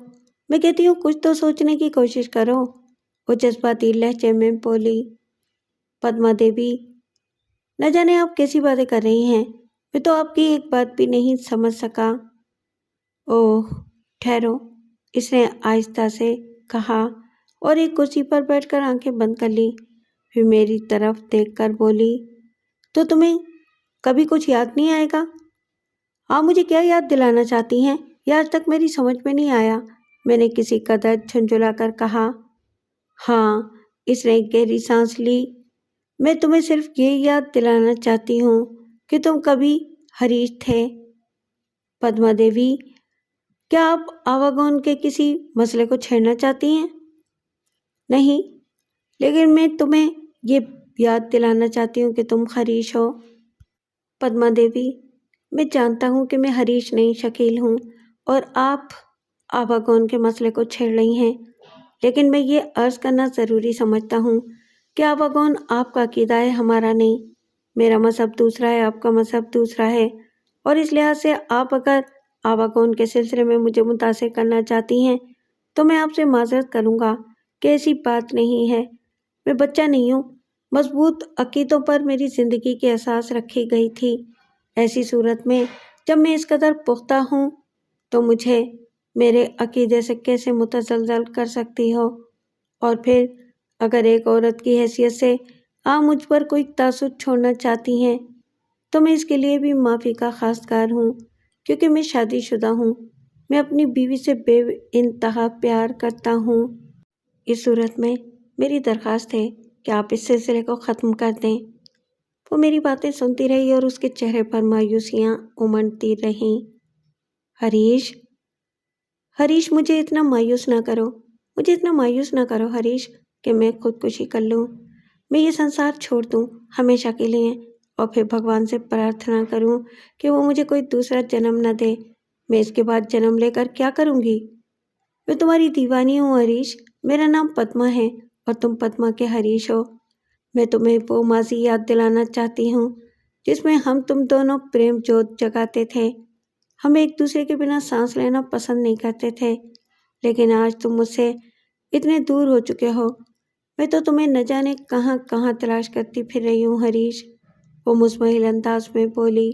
Speaker 1: میں کہتی ہوں کچھ تو سوچنے کی کوشش کرو، وہ جذباتی لہجے میں بولی۔ پدما دیوی، نہ جانے آپ کیسی باتیں کر رہی ہیں، میں تو آپ کی ایک بات بھی نہیں سمجھ سکا۔ اوہ، ٹھہرو، اس نے آہستہ سے کہا اور ایک کرسی پر بیٹھ کر آنکھیں بند کر لی، پھر میری طرف دیکھ کر بولی، تو تمہیں کبھی کچھ یاد نہیں آئے گا؟ آپ مجھے کیا یاد دلانا چاہتی ہیں، یہ آج تک میری سمجھ میں نہیں آیا، میں نے کسی قدر جھنجھلا کر کہا۔ ہاں، اس نے گہری سانس لی، میں تمہیں صرف یہ یاد دلانا چاہتی ہوں کہ تم کبھی ہریش تھے۔ پدما دیوی، کیا آپ آواگون کے کسی مسئلے کو چھیڑنا چاہتی ہیں؟ نہیں، لیکن میں تمہیں یہ یاد دلانا چاہتی ہوں کہ تم ہریش ہو۔ پدما دیوی، میں جانتا ہوں کہ میں ہریش نہیں، شکیل ہوں، اور آپ آواگون کے مسئلے کو چھیڑ رہی ہیں، لیکن میں یہ عرض کرنا ضروری سمجھتا ہوں کہ آواگون آپ کا عقیدہ ہے، ہمارا نہیں۔ میرا مذہب دوسرا ہے، آپ کا مذہب دوسرا ہے، اور اس لحاظ سے آپ اگر آواگون کے سلسلے میں مجھے متاثر کرنا چاہتی ہیں تو میں آپ سے معذرت کروں گا کہ ایسی بات نہیں ہے۔ میں بچہ نہیں ہوں، مضبوط عقیدوں پر میری زندگی کی اساس رکھی گئی تھی۔ ایسی صورت میں جب میں اس قدر پختہ ہوں تو مجھے میرے عقیدے سے کیسے متزلزل کر سکتی ہو؟ اور پھر اگر ایک عورت کی حیثیت سے آپ مجھ پر کوئی تاثر چھوڑنا چاہتی ہیں تو میں اس کے لیے بھی معافی کا خواستگار ہوں، کیونکہ میں شادی شدہ ہوں، میں اپنی بیوی سے بے انتہا پیار کرتا ہوں۔ اس صورت میں میری درخواست ہے کہ آپ اس سلسلے کو ختم کر دیں۔ وہ میری باتیں سنتی رہی اور اس کے چہرے پر مایوسیاں امنڈتی رہیں۔ ہریش، ہریش، مجھے اتنا مایوس نہ کرو، مجھے اتنا مایوس نہ کرو ہریش کہ میں خودکشی کر لوں، میں یہ سنسار چھوڑ دوں ہمیشہ کے لیے، اور پھر بھگوان سے پرارتھنا کروں کہ وہ مجھے کوئی دوسرا جنم نہ دے۔ میں اس کے بعد جنم لے کر کیا کروں گی؟ میں تمہاری دیوانی ہوں ہریش، میرا نام پدما ہے اور تم پدما کے ہریش ہو۔ میں تمہیں وہ ماضی یاد دلانا چاہتی ہوں جس میں ہم تم دونوں پریم جوت جگاتے تھے، ہم ایک دوسرے کے بنا سانس لینا پسند نہیں کرتے تھے، لیکن آج تم مجھ سے اتنے دور ہو چکے ہو، میں تو تمہیں نہ جانے کہاں کہاں تلاش کرتی پھر رہی ہوں ہریش، وہ مزمحل انداز میں بولی۔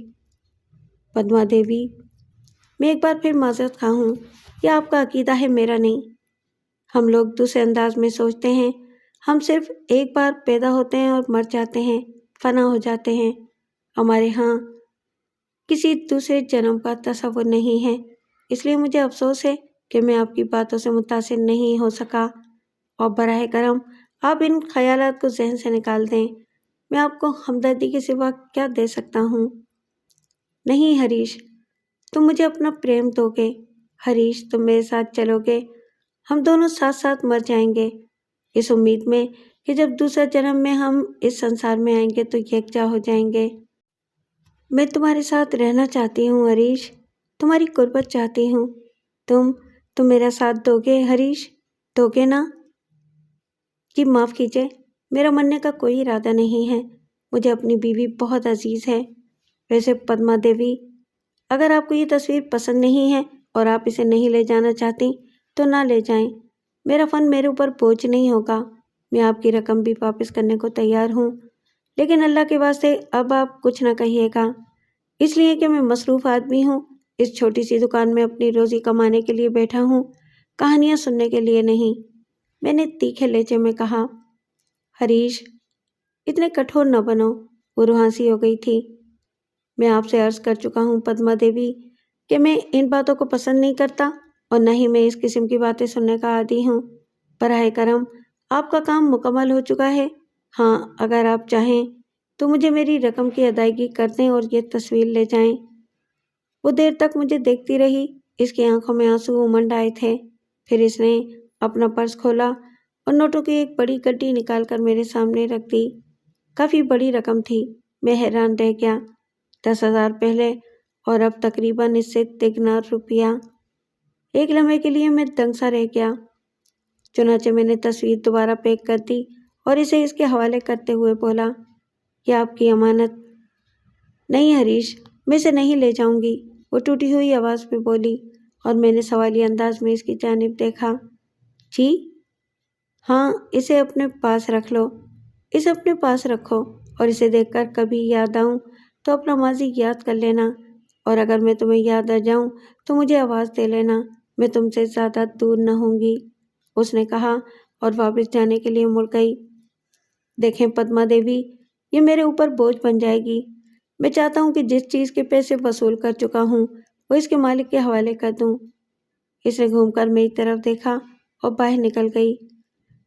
Speaker 1: پدما دیوی، میں ایک بار پھر معذرت خواہ ہوں، یہ آپ کا عقیدہ ہے، میرا نہیں۔ ہم لوگ دوسرے انداز میں سوچتے ہیں، ہم صرف ایک بار پیدا ہوتے ہیں اور مر جاتے ہیں، فنا ہو جاتے ہیں، ہمارے ہاں کسی دوسرے جنم کا تصور نہیں ہے، اس لیے مجھے افسوس ہے کہ میں آپ کی باتوں سے متاثر نہیں ہو سکا، اور براہ کرم آپ ان خیالات کو ذہن سے نکال دیں، میں آپ کو ہمدردی کے سوا کیا دے سکتا ہوں؟ نہیں ہریش، تم مجھے اپنا پریم دو گے، ہریش تم میرے ساتھ چلو گے، ہم دونوں ساتھ ساتھ مر جائیں گے، اس امید میں کہ جب دوسرا جنم میں ہم اس سنسار میں آئیں گے تو یکجا ہو جائیں گے۔ میں تمہارے ساتھ رہنا چاہتی ہوں ہریش، تمہاری قربت چاہتی ہوں۔ تم میرا ساتھ دو گے ہریش؟ دو گے نا؟ جی معاف کیجیے، میرا مرنے کا کوئی ارادہ نہیں ہے، مجھے اپنی بیوی بہت عزیز ہے۔ ویسے پدما دیوی، اگر آپ کو یہ تصویر پسند نہیں ہے اور آپ اسے نہیں لے جانا چاہتی تو نہ لے جائیں، میرا فن میرے اوپر بوجھ نہیں ہوگا، میں آپ کی رقم بھی واپس کرنے کو تیار ہوں، لیکن اللہ کے واسطے اب آپ کچھ نہ کہیے گا، اس لیے کہ میں مصروف آدمی ہوں، اس چھوٹی سی دکان میں اپنی روزی کمانے کے لیے بیٹھا ہوں، کہانیاں سننے کے لیے نہیں، میں نے تیکھے لہجے میں کہا۔ ہریش، اتنے کٹھور نہ بنو، وہ روحانسی ہو گئی تھی۔ میں آپ سے عرض کر چکا ہوں پدما دیوی کہ میں ان باتوں کو پسند نہیں کرتا اور نہ ہی میں اس قسم کی باتیں سننے کا عادی ہوں۔ براہ کرم، آپ کا کام مکمل ہو چکا ہے، ہاں اگر آپ چاہیں تو مجھے میری رقم کی ادائیگی کر دیں اور یہ تصویر لے جائیں۔ وہ دیر تک مجھے دیکھتی رہی، اس کی آنکھوں میں آنسو امنڈ آئے تھے، پھر اس نے اپنا پرس کھولا اور نوٹوں کی ایک بڑی گڈی نکال کر میرے سامنے رکھ دی۔ کافی بڑی رقم تھی، میں حیران رہ گیا، 10,000 پہلے اور اب تقریباً اس سے تگنا روپیہ۔ ایک لمحے کے لیے میں دنگ سا رہ گیا، چنانچہ میں نے تصویر دوبارہ پیک کر دی اور اسے اس کے حوالے کرتے ہوئے بولا، یہ آپ کی امانت۔ نہیں ہریش، میں اسے نہیں لے جاؤں گی، وہ ٹوٹی ہوئی آواز میں بولی، اور میں نے سوالی انداز میں اس کی جانب دیکھا۔ جی؟ ہاں، اسے اپنے پاس رکھ لو، اسے اپنے پاس رکھو، اور اسے دیکھ کر کبھی یاد آؤں تو اپنا ماضی یاد کر لینا، اور اگر میں تمہیں یاد آ جاؤں تو مجھے آواز دے لینا، میں تم سے زیادہ دور نہ ہوں گی، اس نے کہا اور واپس جانے کے لیے مڑ گئی۔ دیکھیں پدما دیوی، یہ میرے اوپر بوجھ بن جائے گی، میں چاہتا ہوں کہ جس چیز کے پیسے وصول کر چکا ہوں وہ اس کے مالک کے حوالے کر دوں۔ اس نے گھوم کر میری طرف دیکھا اور باہر نکل گئی۔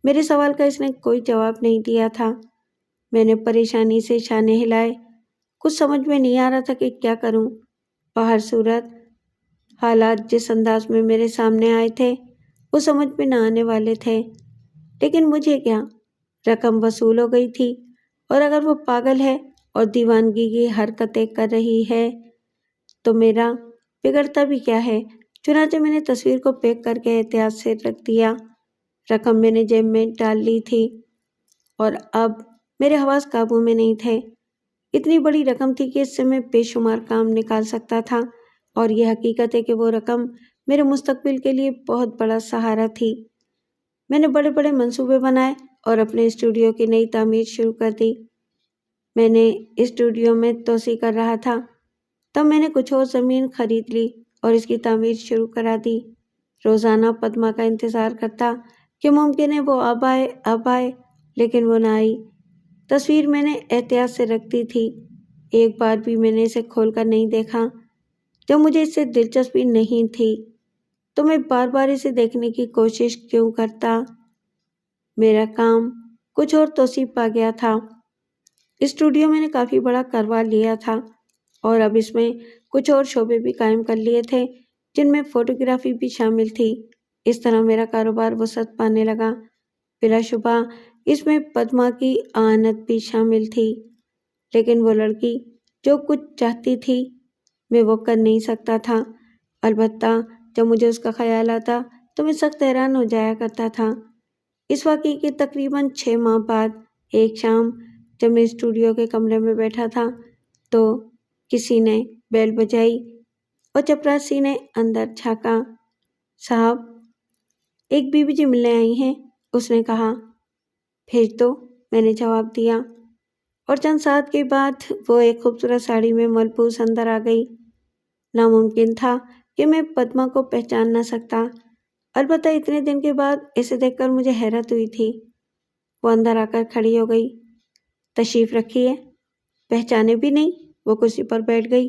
Speaker 1: میرے سوال کا اس نے کوئی جواب نہیں دیا تھا۔ میں نے پریشانی سے شانے ہلائے، کچھ سمجھ میں نہیں آ رہا تھا کہ کیا کروں۔ باہر صورت حالات جس انداز میں میرے سامنے آئے تھے وہ سمجھ میں نہ آنے والے تھے، لیکن مجھے کیا، رقم وصول ہو گئی تھی، اور اگر وہ پاگل ہے اور دیوانگی کی حرکتیں کر رہی ہے تو میرا بگڑتا بھی کیا ہے۔ چنانچہ میں نے تصویر کو پیک کر کے احتیاط سے رکھ دیا، رقم میں نے جیب میں ڈال لی تھی، اور اب میرے حواس قابو میں نہیں تھے۔ اتنی بڑی رقم تھی کہ اس سے میں بے شمار کام نکال سکتا تھا، اور یہ حقیقت ہے کہ وہ رقم میرے مستقبل کے لیے بہت بڑا سہارا تھی۔ میں نے بڑے بڑے منصوبے بنائے اور اپنے اسٹوڈیو کی نئی تعمیر شروع کر دی۔ میں نے اسٹوڈیو میں توسیع کر رہا تھا، تب میں نے کچھ اور زمین خرید لی اور اس کی تعمیر شروع کرا دی۔ روزانہ پدما کا انتظار کرتا کہ ممکن ہے وہ اب آئے، لیکن وہ نہ آئی۔ تصویر میں نے احتیاط سے رکھ دی تھی، ایک بار بھی میں نے اسے کھول کر نہیں دیکھا۔ جب مجھے اس سے دلچسپی نہیں تھی تو میں بار بار اسے دیکھنے کی کوشش کیوں کرتا؟ میرا کام کچھ اور توسیع پا گیا تھا۔ اسٹوڈیو میں نے کافی بڑا کروا لیا تھا اور اب اس میں کچھ اور شعبے بھی قائم کر لیے تھے جن میں فوٹوگرافی بھی شامل تھی۔ اس طرح میرا کاروبار وسعت پانے لگا۔ بلا شبہ اس میں پدما کی اعانت بھی شامل تھی، لیکن وہ لڑکی جو کچھ چاہتی تھی میں وہ کر نہیں سکتا تھا۔ البتہ جب مجھے اس کا خیال آتا تو میں سخت حیران ہو جایا کرتا تھا۔ اس واقعے کے تقریباً 6 ماہ بعد ایک شام جب میں اسٹوڈیو کے کمرے میں بیٹھا تھا تو کسی نے بیل بجائی اور چپراسی نے اندر جھانکا۔ صاحب، ایک بیوی جی ملنے آئی ہیں، اس نے کہا۔ بھیج دو، میں نے جواب دیا، اور چند ساعت کے بعد وہ ایک خوبصورت ساڑی میں ملبوس اندر آ گئی۔ ناممکن تھا کہ میں پدما کو پہچان نہ سکتا، البتہ اتنے دن کے بعد اسے دیکھ کر مجھے حیرت ہوئی تھی۔ وہ اندر آ کر کھڑی ہو گئی۔ تشریف رکھیے۔ پہچانے بھی نہیں؟ وہ کرسی پر بیٹھ گئی۔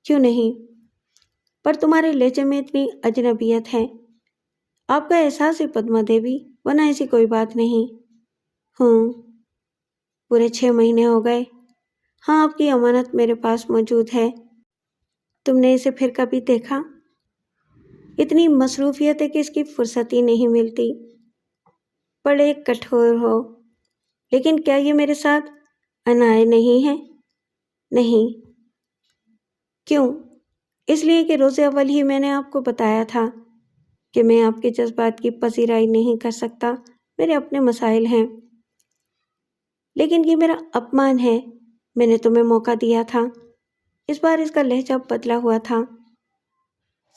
Speaker 1: کیوں نہیں؟ پر تمہارے لہجے میں اتنی اجنبیت ہے۔ آپ کا احساس ہے پدما دیوی، ورنہ ایسی کوئی بات نہیں۔ پورے 6 مہینے ہو گئے۔ ہاں، آپ کی امانت میرے پاس موجود ہے۔ تم نے اسے پھر کبھی دیکھا؟ اتنی مصروفیت ہے کہ اس کی فرصت ہی نہیں ملتی۔ بڑے کٹھور ہو، لیکن کیا یہ میرے ساتھ انائے نہیں ہے؟ نہیں۔ کیوں؟ اس لیے کہ روز اول ہی میں نے آپ کو بتایا تھا کہ میں آپ کے جذبات کی پذیرائی نہیں کر سکتا، میرے اپنے مسائل ہیں۔ لیکن یہ میرا اپمان ہے، میں نے تمہیں موقع دیا تھا۔ اس بار اس کا لہجہ بدلا ہوا تھا۔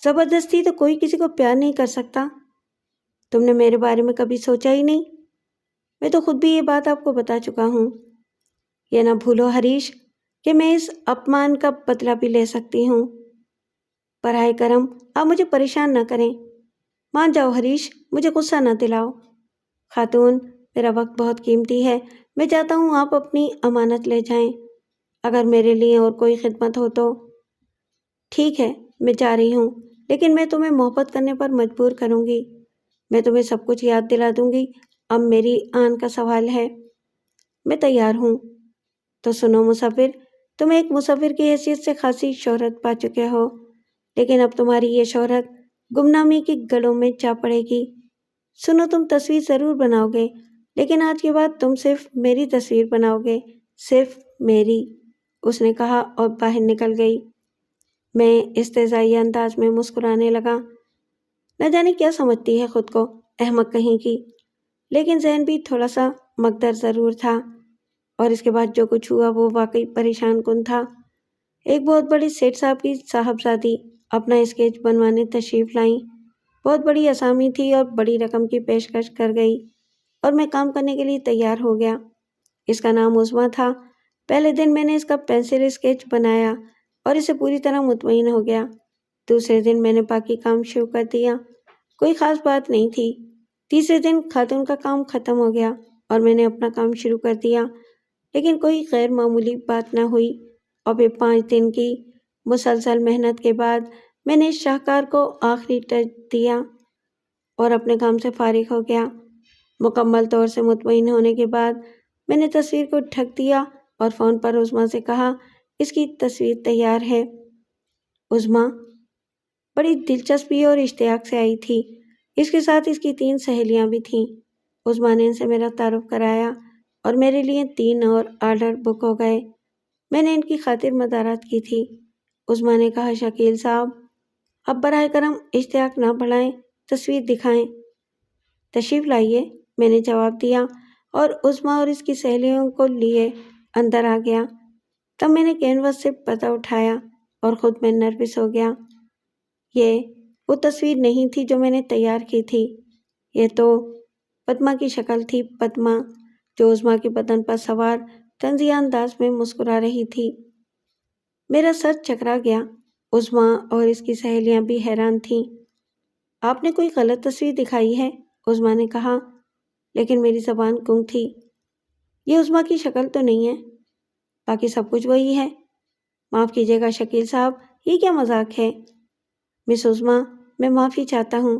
Speaker 1: زبردستی تو کوئی کسی کو پیار نہیں کر سکتا۔ تم نے میرے بارے میں کبھی سوچا ہی نہیں؟ میں تو خود بھی یہ بات آپ کو بتا چکا ہوں۔ یہ نہ بھولو ہریش کہ میں اس اپمان کا بدلہ بھی لے سکتی ہوں۔ براہ کرم آپ مجھے پریشان نہ کریں۔ مان جاؤ ہریش، مجھے غصہ نہ دلاؤ۔ خاتون، میرا وقت بہت قیمتی ہے، میں چاہتا ہوں آپ اپنی امانت لے جائیں۔ اگر میرے لیے اور کوئی خدمت ہو تو ٹھیک ہے، میں جا رہی ہوں، لیکن میں تمہیں محبت کرنے پر مجبور کروں گی۔ میں تمہیں سب کچھ یاد دلا دوں گی۔ اب میری آن کا سوال ہے۔ میں تیار ہوں۔ تو سنو مصور، تم ایک مصور کی حیثیت سے خاصی شہرت پا چکے ہو، لیکن اب تمہاری یہ شہرت گمنامی کی گڑھوں میں جا پڑے گی۔ سنو، تم تصویر ضرور بناؤ گے، لیکن آج کے بعد تم صرف میری تصویر بناؤ گے، صرف میری، اس نے کہا اور باہر نکل گئی۔ میں استہزائی انداز میں مسکرانے لگا۔ نہ جانے کیا سمجھتی ہے خود کو، احمق کہیں کی، لیکن ذہن بھی تھوڑا سا مقدر ضرور تھا، اور اس کے بعد جو کچھ ہوا وہ واقعی پریشان کن تھا۔ ایک بہت بڑی سیٹھ صاحب کی صاحبزادی اپنا اسکیچ بنوانے تشریف لائیں۔ بہت بڑی اسامی تھی اور بڑی رقم کی پیشکش کر گئی، اور میں کام کرنے کے لیے تیار ہو گیا۔ اس کا نام عظمیٰ تھا۔ پہلے دن میں نے اس کا پینسل اسکیچ بنایا اور اسے پوری طرح مطمئن ہو گیا۔ دوسرے دن میں نے باقی کام شروع کر دیا۔ کوئی خاص بات نہیں تھی۔ تیسرے دن خاتون کا کام ختم ہو گیا اور میں نے اپنا کام شروع کر دیا، لیکن کوئی غیر معمولی بات نہ ہوئی، اور پھر 5 دن کی مسلسل محنت کے بعد میں نے اس شاہکار کو آخری ٹچ دیا اور اپنے کام سے فارغ ہو گیا۔ مکمل طور سے مطمئن ہونے کے بعد میں نے تصویر کو ڈھک دیا اور فون پر عظمیٰ سے کہا، اس کی تصویر تیار ہے۔ عظمیٰ بڑی دلچسپی اور اشتیاق سے آئی تھی۔ اس کے ساتھ اس کی 3 سہیلیاں بھی تھیں۔ عظمیٰ نے ان سے میرا تعارف کرایا اور میرے لیے 3 اور آرڈر بک ہو گئے۔ میں نے ان کی خاطر مدارات کی تھی۔ عظمیٰ نے کہا، شکیل صاحب، اب براہ کرم اشتیاق نہ بڑھائیں، تصویر دکھائیں۔ تشریف لائیے، میں نے جواب دیا، اور عظمیٰ اور اس کی سہیلیوں کو لیے اندر آ گیا۔ تب میں نے کینوس سے پردہ اٹھایا اور خود میں نروس ہو گیا۔ یہ وہ تصویر نہیں تھی جو میں نے تیار کی تھی۔ یہ تو پدما کی شکل تھی، پدما، جو عظمیٰ کے بدن پر سوار طنزیہ انداز میں مسکرا رہی تھی۔ میرا سر چکرا گیا۔ عظمیٰ اور اس کی سہیلیاں بھی حیران تھیں۔ آپ نے کوئی غلط تصویر دکھائی ہے، عظمیٰ نے کہا، لیکن میری زبان گنگ تھی۔ یہ عظمیٰ کی شکل تو نہیں ہے، باقی سب کچھ وہی ہے۔ معاف کیجیے گا شکیل صاحب، یہ کیا مذاق ہے؟ مس عظمیٰ، میں معافی چاہتا ہوں،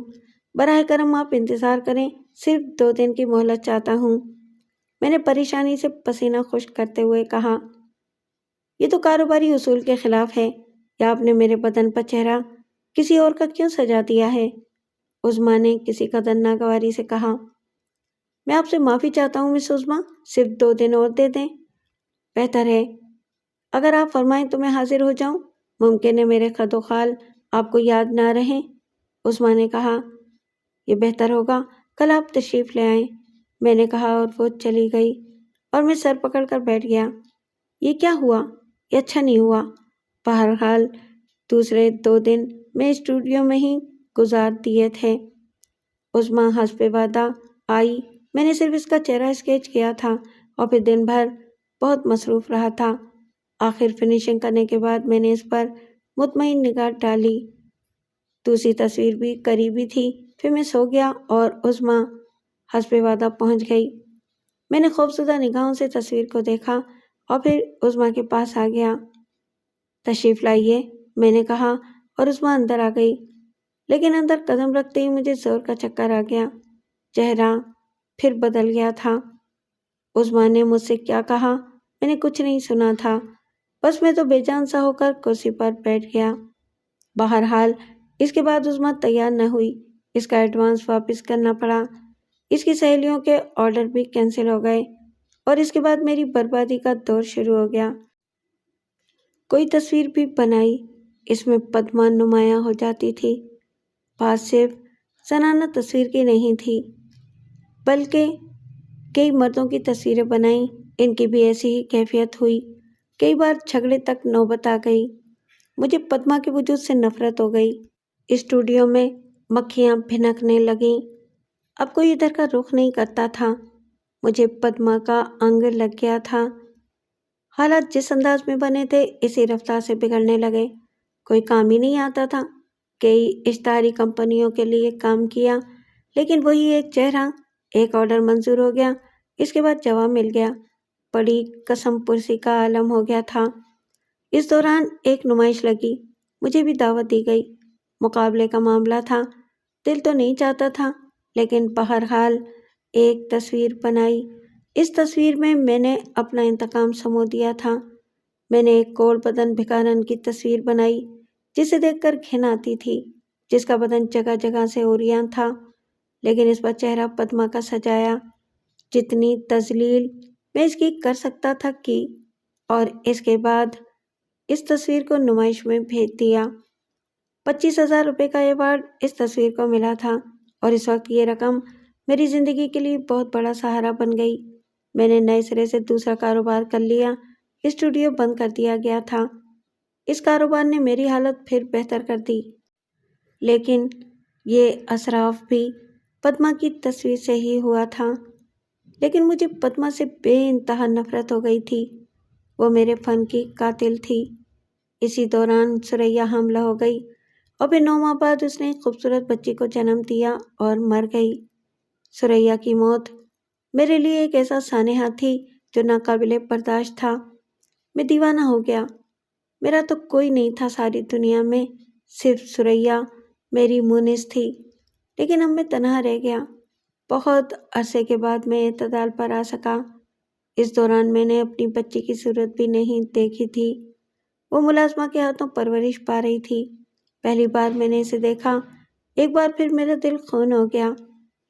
Speaker 1: براہ کرم آپ انتظار کریں، صرف 2 دن کی مہلت چاہتا ہوں، میں نے پریشانی سے پسینہ خشک کرتے ہوئے کہا۔ یہ تو کاروباری اصول کے خلاف ہے، یا آپ نے میرے بدن پر چہرہ کسی اور کا کیوں سجا دیا ہے؟ عظمیٰ نے کسی قدر ناگواری سے کہا۔ میں آپ سے معافی چاہتا ہوں مس عظمیٰ، صرف 2 دن اور دے دیں۔ بہتر ہے، اگر آپ فرمائیں تو میں حاضر ہو جاؤں، ممکن ہے میرے خد و خال آپ کو یاد نہ رہیں، عظمیٰ نے کہا۔ یہ بہتر ہوگا، کل آپ تشریف لے آئیں، میں نے کہا، اور وہ چلی گئی، اور میں سر پکڑ کر بیٹھ گیا۔ یہ کیا ہوا؟ یہ اچھا نہیں ہوا۔ بہرحال دوسرے 2 دن میں اسٹوڈیو میں ہی گزار دیے تھے۔ عظمیٰ حسب وعدہ آئی۔ میں نے صرف اس کا چہرہ اسکیچ کیا تھا اور پھر دن بھر بہت مصروف رہا تھا۔ آخر فنیشنگ کرنے کے بعد میں نے اس پر مطمئن نگاہ ڈالی۔ دوسری تصویر بھی قریبی تھی۔ پھر میں سو گیا اور عظمیٰ حسب وعدہ پہنچ گئی۔ میں نے خوفزدہ نگاہوں سے تصویر کو دیکھا اور پھر عظمیٰ کے پاس آ گیا۔ تشریف لائیے، میں نے کہا، اور عظمیٰ اندر آ گئی، لیکن اندر قدم رکھتے ہی مجھے زور کا چکر آ گیا۔ چہرہ پھر بدل گیا تھا۔ عظمیٰ نے مجھ سے کیا کہا میں نے کچھ نہیں سنا تھا، بس میں تو بے جان سا ہو کر کرسی پر بیٹھ گیا۔ بہرحال اس کے بعد عظمیٰ تیار نہ ہوئی، اس کا ایڈوانس واپس کرنا پڑا، اس کی سہیلیوں کے آرڈر بھی کینسل ہو گئے، اور اس کے بعد میری بربادی کا دور شروع ہو گیا۔ کوئی تصویر بھی بنائی اس میں پدما نمایاں ہو جاتی تھی۔ بات صرف زنانہ تصویر کی نہیں تھی، بلکہ کئی مردوں کی تصویریں بنائیں، ان کی بھی ایسی ہی کیفیت ہوئی۔ کئی بار جھگڑے تک نوبت آ گئی۔ مجھے پدما کے وجود سے نفرت ہو گئی۔ اسٹوڈیو میں مکھیاں بھنکنے لگیں۔ اب کوئی ادھر کا رخ نہیں کرتا تھا۔ مجھے پدما کا انگ لگ گیا تھا۔ حالات جس انداز میں بنے تھے اسی رفتار سے بگڑنے لگے۔ کوئی کام ہی نہیں آتا تھا۔ کئی اشتہاری کمپنیوں کے لیے کام کیا، لیکن وہی ایک چہرہ۔ ایک آرڈر منظور ہو گیا، اس کے بعد جواب مل گیا۔ بڑی قسم پرسی کا عالم ہو گیا تھا۔ اس دوران ایک نمائش لگی، مجھے بھی دعوت دی گئی۔ مقابلے کا معاملہ تھا، دل تو نہیں چاہتا تھا، لیکن بہرحال ایک تصویر بنائی۔ اس تصویر میں نے اپنا انتقام سمو دیا تھا۔ میں نے ایک کوڑ بدن بھکارن کی تصویر بنائی، جسے دیکھ کر گھن آتی تھی، جس کا بدن جگہ جگہ سے عریاں تھا، لیکن اس پر چہرہ پدما کا سجایا۔ جتنی تذلیل میں اس کی کر سکتا تھا کی، اور اس کے بعد اس تصویر کو نمائش میں بھیج دیا۔ 25,000 روپے کا ایوارڈ اس تصویر کو ملا تھا، اور اس وقت یہ رقم میری زندگی کے لیے بہت بڑا سہارا بن گئی۔ میں نے نئے سرے سے دوسرا کاروبار کر لیا۔ اسٹوڈیو بند کر دیا گیا تھا۔ اس کاروبار نے میری حالت پھر بہتر کر دی، لیکن یہ اثراف بھی پدما کی تصویر سے ہی ہوا تھا۔ لیکن مجھے پدما سے بے انتہا نفرت ہو گئی تھی۔ وہ میرے فن کی قاتل تھی۔ اسی دوران ثریا حاملہ ہو گئی، اور پھر 9 ماہ بعد اس نے ایک خوبصورت بچی کو جنم دیا اور مر گئی۔ ثریا کی موت میرے لیے ایک ایسا سانحہ تھی جو ناقابل برداشت تھا۔ میں دیوانہ ہو گیا۔ میرا تو کوئی نہیں تھا ساری دنیا میں، صرف ثریا میری مونس تھی، لیکن اب میں تنہا رہ گیا۔ بہت عرصے کے بعد میں اعتدال پر آ سکا۔ اس دوران میں نے اپنی بچی کی صورت بھی نہیں دیکھی تھی۔ وہ ملازمہ کے ہاتھوں پرورش پا رہی تھی۔ پہلی بار میں نے اسے دیکھا، ایک بار پھر میرا دل خون ہو گیا۔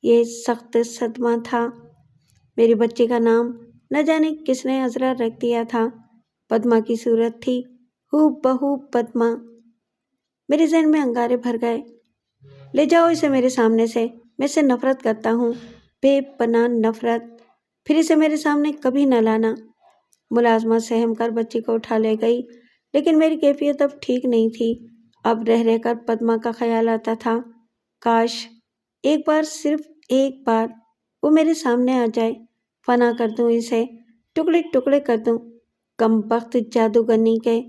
Speaker 1: یہ سخت صدمہ تھا۔ میری بچی کا نام نہ جانے کس نے عذرا رکھ دیا تھا۔ پدما کی صورت تھی، ہو بہو پدما۔ میرے ذہن میں انگارے بھر گئے۔ لے جاؤ اسے میرے سامنے سے، میں اسے نفرت کرتا ہوں، بے پناہ نفرت۔ پھر اسے میرے سامنے کبھی نہ لانا۔ ملازمہ سہم کر بچی کو اٹھا لے گئی، لیکن میری کیفیت اب ٹھیک نہیں تھی۔ اب رہ رہ کر پدما کا خیال آتا تھا۔ کاش ایک بار، صرف ایک بار وہ میرے سامنے آ جائے، فنا کر دوں اسے، ٹکڑے ٹکڑے کر دوں۔ کمبخت جادوگرنی کے۔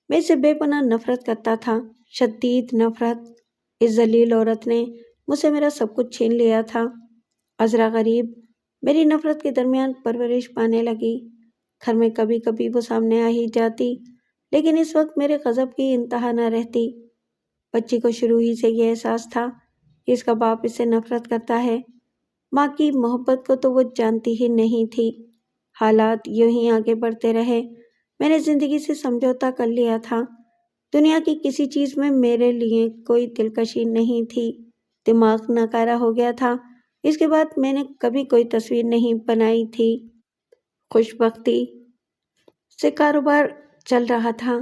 Speaker 1: میں اسے بے پناہ نفرت کرتا تھا، شدید نفرت۔ اس ذلیل عورت نے مجھ سے میرا سب کچھ چھین لیا تھا۔ عذرا غریب میری نفرت کے درمیان پرورش پانے لگی۔ گھر میں کبھی کبھی وہ سامنے آ ہی جاتی، لیکن اس وقت میرے غضب کی انتہا نہ رہتی۔ بچی کو شروع ہی سے یہ احساس تھا کہ اس کا باپ اس سے نفرت کرتا ہے۔ ماں کی محبت کو تو وہ جانتی ہی نہیں تھی۔ حالات یوں ہی آگے بڑھتے رہے۔ میں نے زندگی سے سمجھوتا کر لیا تھا۔ دنیا کی کسی چیز میں میرے لیے کوئی دلکشی نہیں تھی۔ دماغ ناکارہ ہو گیا تھا۔ اس کے بعد میں نے کبھی کوئی تصویر نہیں بنائی تھی۔ خوش بختی سے کاروبار چل رہا تھا،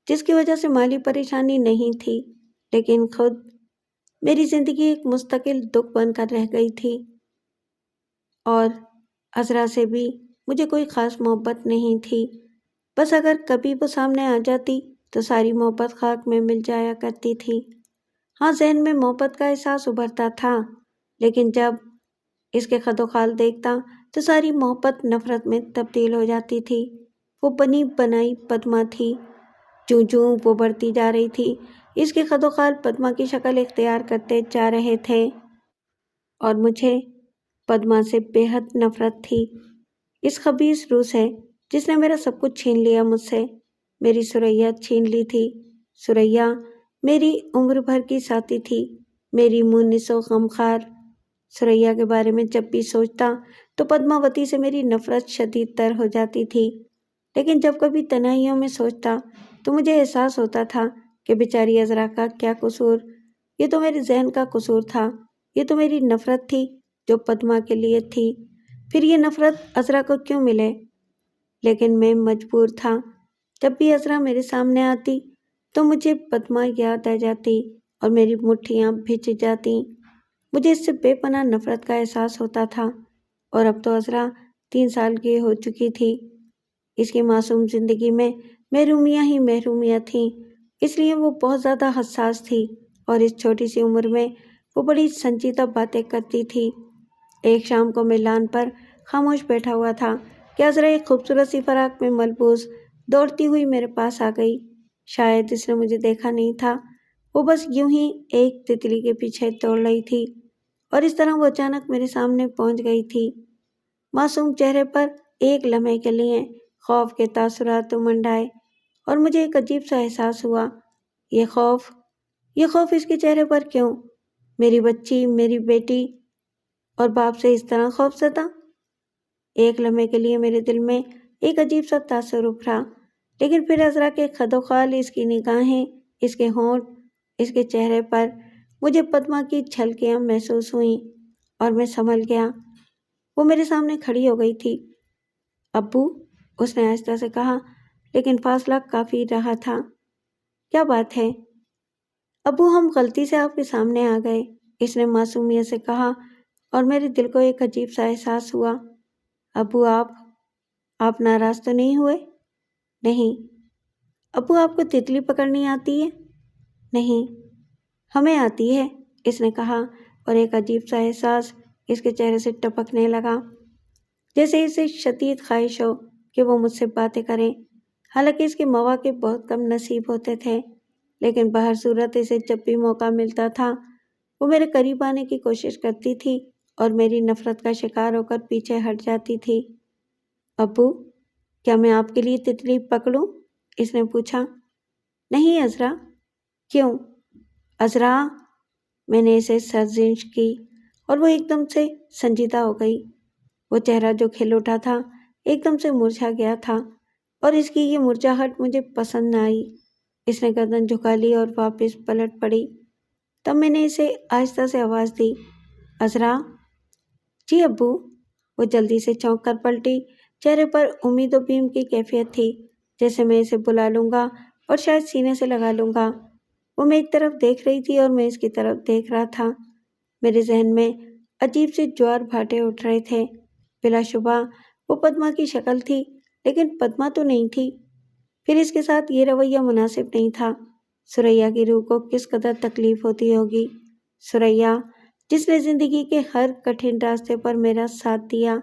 Speaker 1: جس کی وجہ سے مالی پریشانی نہیں تھی، لیکن خود میری زندگی ایک مستقل دکھ بن کر رہ گئی تھی۔ اور عذرا سے بھی مجھے کوئی خاص محبت نہیں تھی۔ بس اگر کبھی وہ سامنے آ جاتی تو ساری محبت خاک میں مل جایا کرتی تھی۔ ہاں، ذہن میں محبت کا احساس ابھرتا تھا، لیکن جب اس کے خد و خال دیکھتا تو ساری محبت نفرت میں تبدیل ہو جاتی تھی۔ وہ بنی بنائی پدما تھی۔ جوں جوں وہ بڑھتی جا رہی تھی، اس کے خد و خال پدما کی شکل اختیار کرتے جا رہے تھے، اور مجھے پدما سے بے حد نفرت تھی، اس خبیث روح سے جس نے میرا سب کچھ چھین لیا مجھ سے۔ میری ثریا چھین لی تھی۔ ثریا میری عمر بھر کی ساتھی تھی، میری مونس و غمخوار۔ ثریا کے بارے میں جب بھی سوچتا تو پدماوتی سے میری نفرت شدید تر ہو جاتی تھی، لیکن جب کبھی تنہائیوں میں سوچتا تو مجھے احساس ہوتا تھا کہ بیچاری عذرا کا کیا قصور۔ یہ تو میرے ذہن کا قصور تھا، یہ تو میری نفرت تھی جو پدما کے لیے تھی۔ پھر یہ نفرت عذرا کو کیوں ملے؟ لیکن میں مجبور تھا۔ جب بھی عذرا میرے سامنے آتی تو مجھے پدما یاد آ جاتی اور میری مٹھیاں بھیج جاتی۔ مجھے اس سے بے پناہ نفرت کا احساس ہوتا تھا، اور اب تو عذرا 3 سال کی ہو چکی تھی۔ اس کی معصوم زندگی میں محرومیاں ہی محرومیاں تھیں، اس لیے وہ بہت زیادہ حساس تھی، اور اس چھوٹی سی عمر میں وہ بڑی سنجیدہ باتیں کرتی تھی۔ ایک شام کو میں لان پر خاموش بیٹھا ہوا تھا کہ عذرا ایک خوبصورت سی فراق میں ملبوس دوڑتی ہوئی میرے پاس آ گئی۔ شاید اس نے مجھے دیکھا نہیں تھا، وہ بس یوں ہی ایک تتلی کے پیچھے دوڑ رہی تھی، اور اس طرح وہ اچانک میرے سامنے پہنچ گئی تھی۔ معصوم چہرے پر ایک لمحے کے لیے خوف کے تاثرات منڈائے، اور مجھے ایک عجیب سا احساس ہوا۔ یہ خوف اس کے چہرے پر کیوں؟ میری بچی، میری بیٹی اور باپ سے اس طرح خوف زدہ؟ ایک لمحے کے لیے میرے دل میں ایک عجیب سا تاثر ابھرا، لیکن پھر عذرا کے خد و خال، اس کی نگاہیں، اس کے ہونٹ، اس کے چہرے پر مجھے پدما کی جھلکیاں محسوس ہوئیں، اور میں سنبھل گیا۔ وہ میرے سامنے کھڑی ہو گئی تھی۔ ابو، اس نے آہستہ سے کہا، لیکن فاصلہ کافی رہا تھا۔ کیا بات ہے؟ ابو، ہم غلطی سے آپ کے سامنے آ گئے، اس نے معصومیت سے کہا، اور میرے دل کو ایک عجیب سا احساس ہوا۔ ابو، آپ ناراض تو نہیں ہوئے؟ نہیں۔ ابو، آپ کو تتلی پکڑنی آتی ہے؟ نہیں، ہمیں آتی ہے، اس نے کہا، اور ایک عجیب سا احساس اس کے چہرے سے ٹپکنے لگا، جیسے اسے شدید خواہش ہو کہ وہ مجھ سے باتیں کریں۔ حالانکہ اس کے مواقع بہت کم نصیب ہوتے تھے، لیکن بہر صورت اسے جب بھی موقع ملتا تھا وہ میرے قریب آنے کی کوشش کرتی تھی، اور میری نفرت کا شکار ہو کر پیچھے ہٹ جاتی تھی۔ ابو، کیا میں آپ کے لیے تتلی پکڑوں؟ اس نے پوچھا۔ نہیں عذرا۔ کیوں؟ عذرا، میں نے اسے سرزنش کی، اور وہ ایک دم سے سنجیدہ ہو گئی۔ وہ چہرہ جو کھل اٹھا تھا ایک دم سے مرجھا گیا تھا، اور اس کی یہ مرجھاہٹ مجھے پسند نہ آئی۔ اس نے گردن جھکا لی اور واپس پلٹ پڑی۔ تب میں نے اسے آہستہ سے آواز دی، عذرا۔ جی ابو۔ وہ جلدی سے چونک کر پلٹی، چہرے پر امید و بیم کی کیفیت تھی، جیسے میں اسے بلا لوں گا اور شاید سینے سے لگا لوں گا۔ وہ میری طرف دیکھ رہی تھی اور میں اس کی طرف دیکھ رہا تھا۔ میرے ذہن میں عجیب سے جوار بھاٹے اٹھ رہے تھے۔ بلا شبہ وہ پدما کی شکل تھی، لیکن پدما تو نہیں تھی۔ پھر اس کے ساتھ یہ رویہ مناسب نہیں تھا۔ ثریا کی روح کو کس قدر تکلیف ہوتی ہوگی، ثریا جس نے زندگی کے ہر کٹھن راستے پر میرا ساتھ دیا،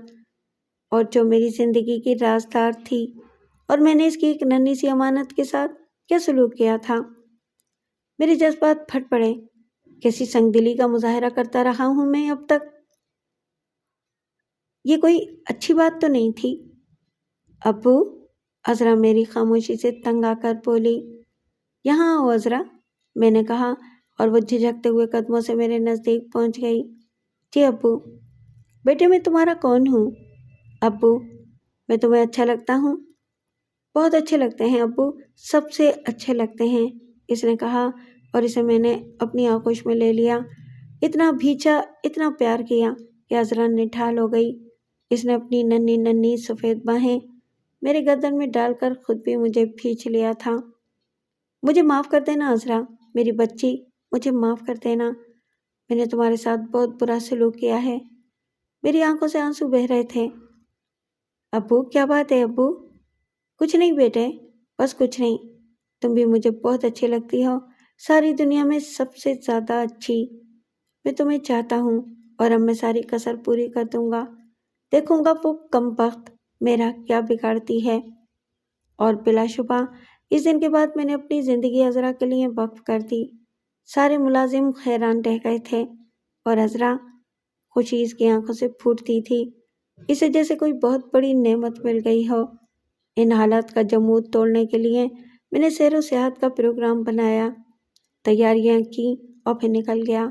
Speaker 1: اور جو میری زندگی کی رازدار تھی، اور میں نے اس کی ایک ننھی سی امانت کے ساتھ کیا سلوک کیا تھا۔ میرے جذبات پھٹ پڑے۔ کیسی سنگ دلی کا مظاہرہ کرتا رہا ہوں میں اب تک؟ یہ کوئی اچھی بات تو نہیں تھی۔ ابو، عذرا میری خاموشی سے تنگ آ کر بولی۔ یہاں آؤ عذرا، میں نے کہا، اور وہ جھجکتے ہوئے قدموں سے میرے نزدیک پہنچ گئی۔ جی ابو۔ بیٹے، میں تمہارا کون ہوں؟ ابو، میں تمہیں اچھا لگتا ہوں؟ بہت اچھے لگتے ہیں ابو، سب سے اچھے لگتے ہیں، اس نے کہا، اور اسے میں نے اپنی آغوش میں لے لیا۔ اتنا بھیچا، اتنا پیار کیا کہ عذرا نڈھال ہو گئی۔ اس نے اپنی ننھی ننھی سفید باہیں میرے گردن میں ڈال کر خود بھی مجھے بھینچ لیا تھا۔ مجھے معاف کر دینا عذرا، میری بچی، مجھے معاف کر دینا۔ میں نے تمہارے ساتھ بہت برا سلوک کیا ہے۔ میری آنکھوں سے آنسو بہہ رہے تھے۔ ابو، کیا بات ہے ابو؟ کچھ نہیں بیٹے، بس کچھ نہیں۔ تم بھی مجھے بہت اچھی لگتی ہو، ساری دنیا میں سب سے زیادہ اچھی۔ میں تمہیں چاہتا ہوں، اور اب میں ساری کسر پوری کر دوں گا۔ دیکھوں گا وہ کم بخت میرا کیا بگاڑتی ہے۔ اور بلا شبہ اس دن کے بعد میں نے اپنی زندگی عذرا کے لیے وقف کر دی۔ سارے ملازم حیران رہ گئے تھے، اور عذرا، خوشی اس کی آنکھوں سے پھوٹتی تھی، اسے جیسے کوئی بہت بڑی نعمت مل گئی ہو۔ ان حالات کا جمود توڑنے کے لیے میں نے سیر و سیاحت کا پروگرام بنایا، تیاریاں کی، اور پھر نکل گیا۔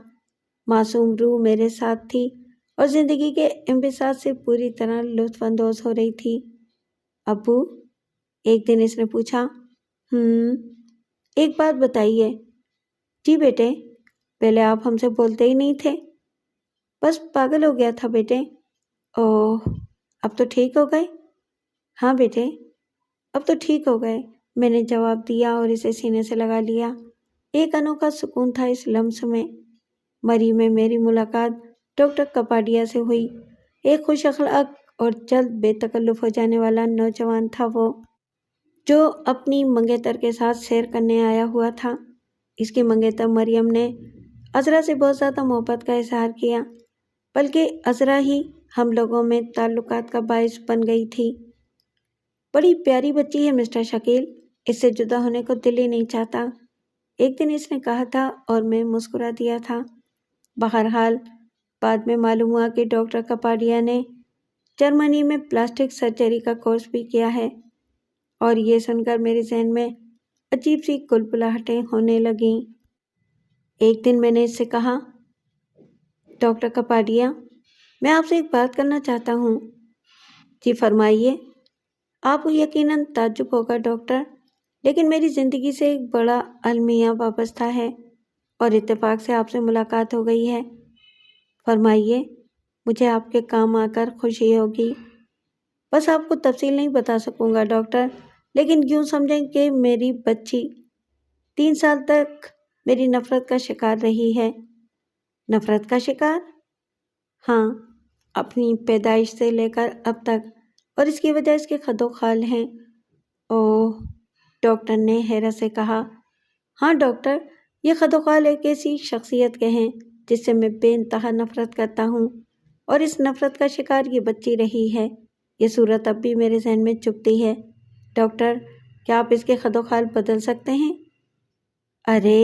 Speaker 1: معصوم روح میرے ساتھ تھی، اور زندگی کے انبساط سے پوری طرح لطف اندوز ہو رہی تھی۔ ابو، ایک دن اس نے پوچھا۔ ایک بات بتائیے۔ جی بیٹے، پہلے آپ ہم سے بولتے ہی نہیں تھے۔ بس پاگل ہو گیا تھا بیٹے۔ اوہ، اب تو ٹھیک ہو گئے؟ ہاں بیٹے، اب تو ٹھیک ہو گئے، میں نے جواب دیا اور اسے سینے سے لگا لیا۔ ایک انوکھا سکون تھا اس لمس میں۔ مری میں میری ملاقات ڈاکٹر کپاڈیا سے ہوئی۔ ایک خوش اخلاق اور جلد بے تکلف ہو جانے والا نوجوان تھا وہ، جو اپنی منگیتر کے ساتھ سیر کرنے آیا ہوا تھا۔ اس کی منگیتر مریم نے عذرا سے بہت زیادہ محبت کا اظہار کیا، بلکہ عذرا ہی ہم لوگوں میں تعلقات کا باعث بن گئی تھی۔ بڑی پیاری بچی ہے مسٹر شکیل، اس سے جدا ہونے کو دل ہی نہیں چاہتا، ایک دن اس نے کہا تھا اور میں مسکرا دیا تھا۔ بہرحال بعد میں معلوم ہوا کہ ڈاکٹر کپاڈیا نے جرمنی میں پلاسٹک سرجری کا کورس بھی کیا ہے، اور یہ سن کر میرے ذہن میں عجیب سی کلبلاہٹیں ہونے لگیں۔ ایک دن میں نے اس سے کہا، ڈاکٹر کپاڈیا، میں آپ سے ایک بات کرنا چاہتا ہوں۔ جی فرمائیے۔ آپ کو یقیناً تعجب ہوگا ڈاکٹر، لیکن میری زندگی سے ایک بڑا المیہ وابستہ ہے، اور اتفاق سے آپ سے ملاقات ہو گئی ہے۔ فرمائیے، مجھے آپ کے کام آ کر خوشی ہوگی۔ بس آپ کو تفصیل نہیں بتا سکوں گا ڈاکٹر، لیکن یوں سمجھیں کہ میری بچی 3 سال تک میری نفرت کا شکار رہی ہے۔ نفرت کا شکار؟ ہاں، اپنی پیدائش سے لے کر اب تک، اور اس کی وجہ اس کے خد و خال ہیں۔ اوہ، ڈاکٹر نے حیرت سے کہا۔ ہاں ڈاکٹر، یہ خد و خال ایک ایسی شخصیت کے ہیں جس سے میں بے انتہا نفرت کرتا ہوں، اور اس نفرت کا شکار یہ بچی رہی ہے۔ یہ صورت اب بھی میرے ذہن میں چبھتی ہے۔ ڈاکٹر، کیا آپ اس کے خد و خال بدل سکتے ہیں؟ ارے!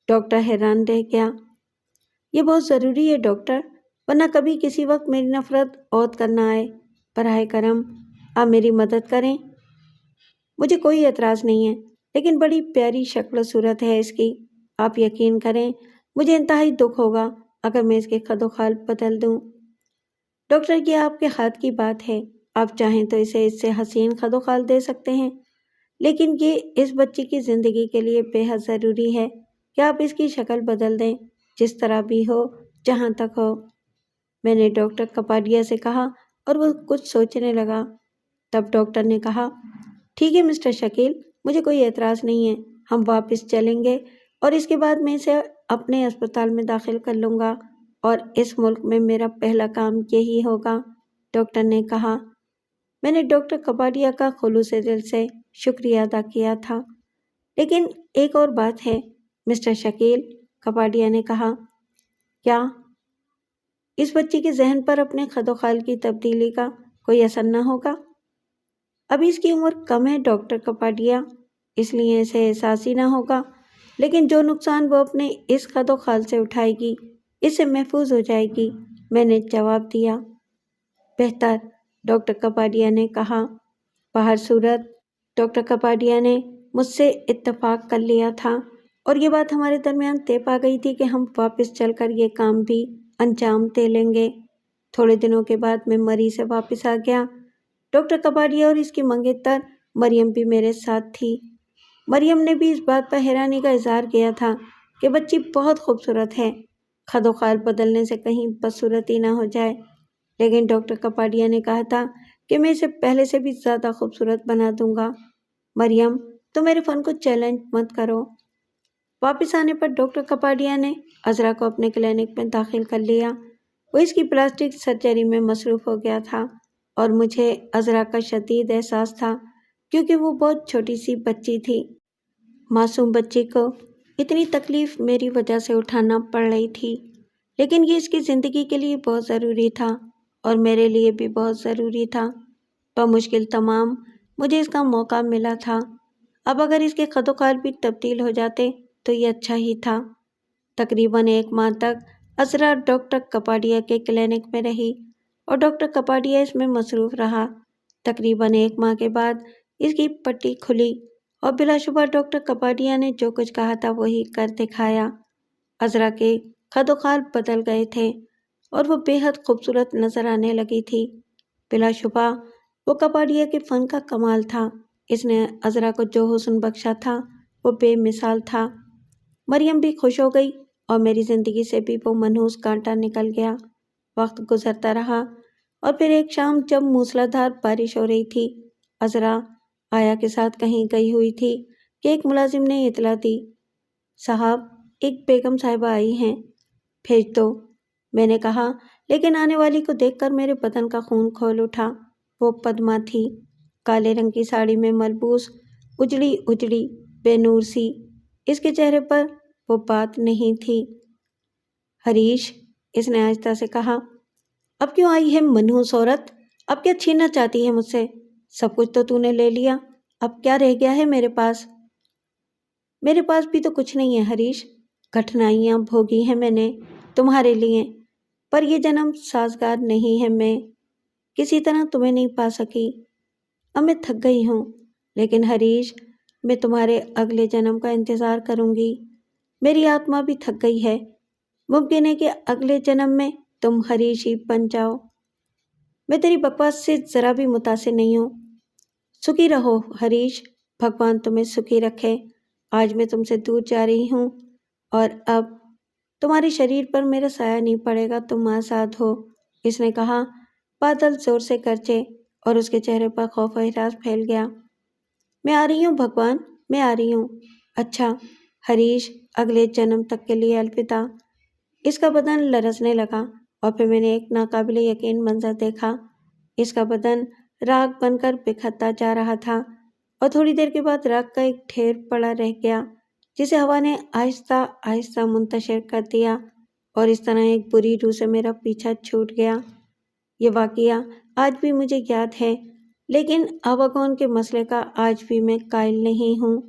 Speaker 1: ڈاکٹر حیران رہ گیا۔ یہ بہت ضروری ہے ڈاکٹر، ورنہ کبھی کسی وقت میری نفرت عود کرنا آئے۔ براہ کرم آپ میری مدد کریں۔ مجھے کوئی اعتراض نہیں ہے، لیکن بڑی پیاری شکل و صورت ہے اس کی۔ آپ یقین کریں، مجھے انتہائی دکھ ہوگا اگر میں اس کے خد و خال بدل دوں۔ ڈاکٹر، یہ آپ کے ہاتھ کی بات ہے، آپ چاہیں تو اسے اس سے حسین خد و خال دے سکتے ہیں، لیکن یہ اس بچی کی زندگی کے لیے بے حد ضروری ہے کہ آپ اس کی شکل بدل دیں، جس طرح بھی ہو، جہاں تک ہو۔ میں نے ڈاکٹر کپاڈیا سے کہا، اور وہ کچھ سوچنے لگا۔ تب ڈاکٹر نے کہا، ٹھیک ہے مسٹر شکیل، مجھے کوئی اعتراض نہیں ہے، ہم واپس چلیں گے، اور اس کے بعد میں اسے اپنے اسپتال میں داخل کر لوں گا، اور اس ملک میں میرا پہلا کام یہی ہوگا، ڈاکٹر نے کہا۔ میں نے ڈاکٹر کپاڈیا کا خلوص دل سے شکریہ ادا کیا تھا۔ لیکن ایک اور بات ہے مسٹر شکیل، کپاڈیا نے کہا۔ کیا؟ اس بچی کے ذہن پر اپنے خد و خال کی تبدیلی کا کوئی اثر نہ ہوگا؟ ابھی اس کی عمر کم ہے ڈاکٹر کپاڈیا، اس لیے اسے احساس ہی نہ ہوگا، لیکن جو نقصان وہ اپنے اس خد و خال سے اٹھائے گی، اس سے محفوظ ہو جائے گی، میں نے جواب دیا۔ بہتر، ڈاکٹر کپاڈیا نے کہا۔ باہر صورت، ڈاکٹر کپاڈیا نے مجھ سے اتفاق کر لیا تھا، اور یہ بات ہمارے درمیان طے پا گئی تھی کہ ہم واپس چل کر یہ کام بھی انجام دے لیں گے۔ تھوڑے دنوں کے بعد میں مری سے واپس آ گیا۔ ڈاکٹر کپاڈیا اور اس کی منگیتر مریم بھی میرے ساتھ تھی۔ مریم نے بھی اس بات پر حیرانی کا اظہار کیا تھا کہ بچی بہت خوبصورت ہے، خد و خال بدلنے سے کہیں بدصورتی نہ ہو جائے، لیکن ڈاکٹر کپاڈیا نے کہا تھا کہ میں اسے پہلے سے بھی زیادہ خوبصورت بنا دوں گا۔ مریم، تو میرے فن کو چیلنج مت کرو۔ واپس آنے پر ڈاکٹر کپاڈیا نے عذرا کو اپنے کلینک میں داخل کر لیا۔ وہ اس کی پلاسٹک سرجری میں مصروف ہو گیا تھا، اور مجھے عذرا کا شدید احساس تھا، کیونکہ وہ بہت چھوٹی سی بچی تھی۔ معصوم بچی کو اتنی تکلیف میری وجہ سے اٹھانا پڑ رہی تھی، لیکن یہ اس کی زندگی کے لیے بہت ضروری تھا، اور میرے لیے بھی بہت ضروری تھا۔ بمشکل تمام مجھے اس کا موقع ملا تھا۔ اب اگر اس کے خد و خال بھی تبدیل ہو جاتے تو یہ اچھا ہی تھا۔ تقریباً 1 ماہ تک عذرا ڈاکٹر کپاڈیا کے کلینک میں رہی، اور ڈاکٹر کپاڈیا اس میں مصروف رہا۔ تقریباً 1 ماہ کے بعد اس کی پٹی کھلی، اور بلا شبہ ڈاکٹر کپاڈیا نے جو کچھ کہا تھا وہی کر دکھایا۔ عذرا کے خد و خال بدل گئے تھے، اور وہ بے حد خوبصورت نظر آنے لگی تھی۔ بلا شبہ وہ کپاڈیا کے فن کا کمال تھا۔ اس نے عذرا کو جو حسن بخشا تھا وہ بے مثال تھا۔ مریم بھی خوش ہو گئی، اور میری زندگی سے بھی وہ منحوس کانٹا نکل گیا۔ وقت گزرتا رہا، اور پھر ایک شام جب موسلادھار بارش ہو رہی تھی، عذرا آیا کے ساتھ کہیں گئی ہوئی تھی کہ ایک ملازم نے اطلاع دی، صاحب ایک بیگم صاحبہ آئی ہیں، بھیج دو۔ میں نے کہا، لیکن آنے والی کو دیکھ کر میرے بدن کا خون کھول اٹھا۔ وہ پدما تھی، کالے رنگ کی ساڑی میں ملبوس، اجڑی اجڑی بے نور سی۔ اس کے چہرے پر وہ بات نہیں تھی۔ ہریش، اس نے آہستہ سے کہا، اب کیوں آئی ہے منحوس عورت؟ اب کیا چھیننا چاہتی ہے مجھ سے؟ سب کچھ تو نے لے لیا، اب کیا رہ گیا ہے میرے پاس؟ میرے پاس بھی تو کچھ نہیں ہے ہریش، کٹھنائیاں بھوگی ہیں میں نے تمہارے لیے، پر یہ جنم سازگار نہیں ہے، میں کسی طرح تمہیں نہیں پا سکی۔ اب میں تھک گئی ہوں، لیکن ہریش، میں تمہارے اگلے جنم کا انتظار کروں گی۔ میری آتما بھی تھک گئی ہے، ممکن ہے کہ اگلے جنم میں تم ہریش ہی بن جاؤ۔ میں تیری بکواس سے ذرا بھی متاثر نہیں ہوں۔ سکھی رہو ہریش، بھگوان تمہیں سکھی رکھے۔ آج میں تم سے دور جا رہی ہوں اور اب تمہارے شریر پر میرا سایہ نہیں پڑے گا، تم آزاد ہو۔ اس نے کہا۔ بادل زور سے گرجے اور اس کے چہرے پر خوف و ہراس پھیل گیا۔ میں آ رہی ہوں بھگوان، میں آ رہی ہوں۔ اچھا ہریش، اگلے جنم تک کے لیے الوداع۔ اس کا بدن لرزنے لگا اور پھر میں نے ایک ناقابل یقین منظر دیکھا۔ اس کا بدن راکھ بن کر بکھرتا جا رہا تھا اور تھوڑی دیر کے بعد راکھ کا ایک ڈھیر پڑا رہ گیا جسے ہوا نے آہستہ آہستہ منتشر کر دیا، اور اس طرح ایک بری روح سے میرا پیچھا چھوٹ گیا۔ یہ واقعہ آج بھی مجھے یاد ہے، لیکن آواگون کے مسئلے کا آج بھی میں قائل نہیں ہوں۔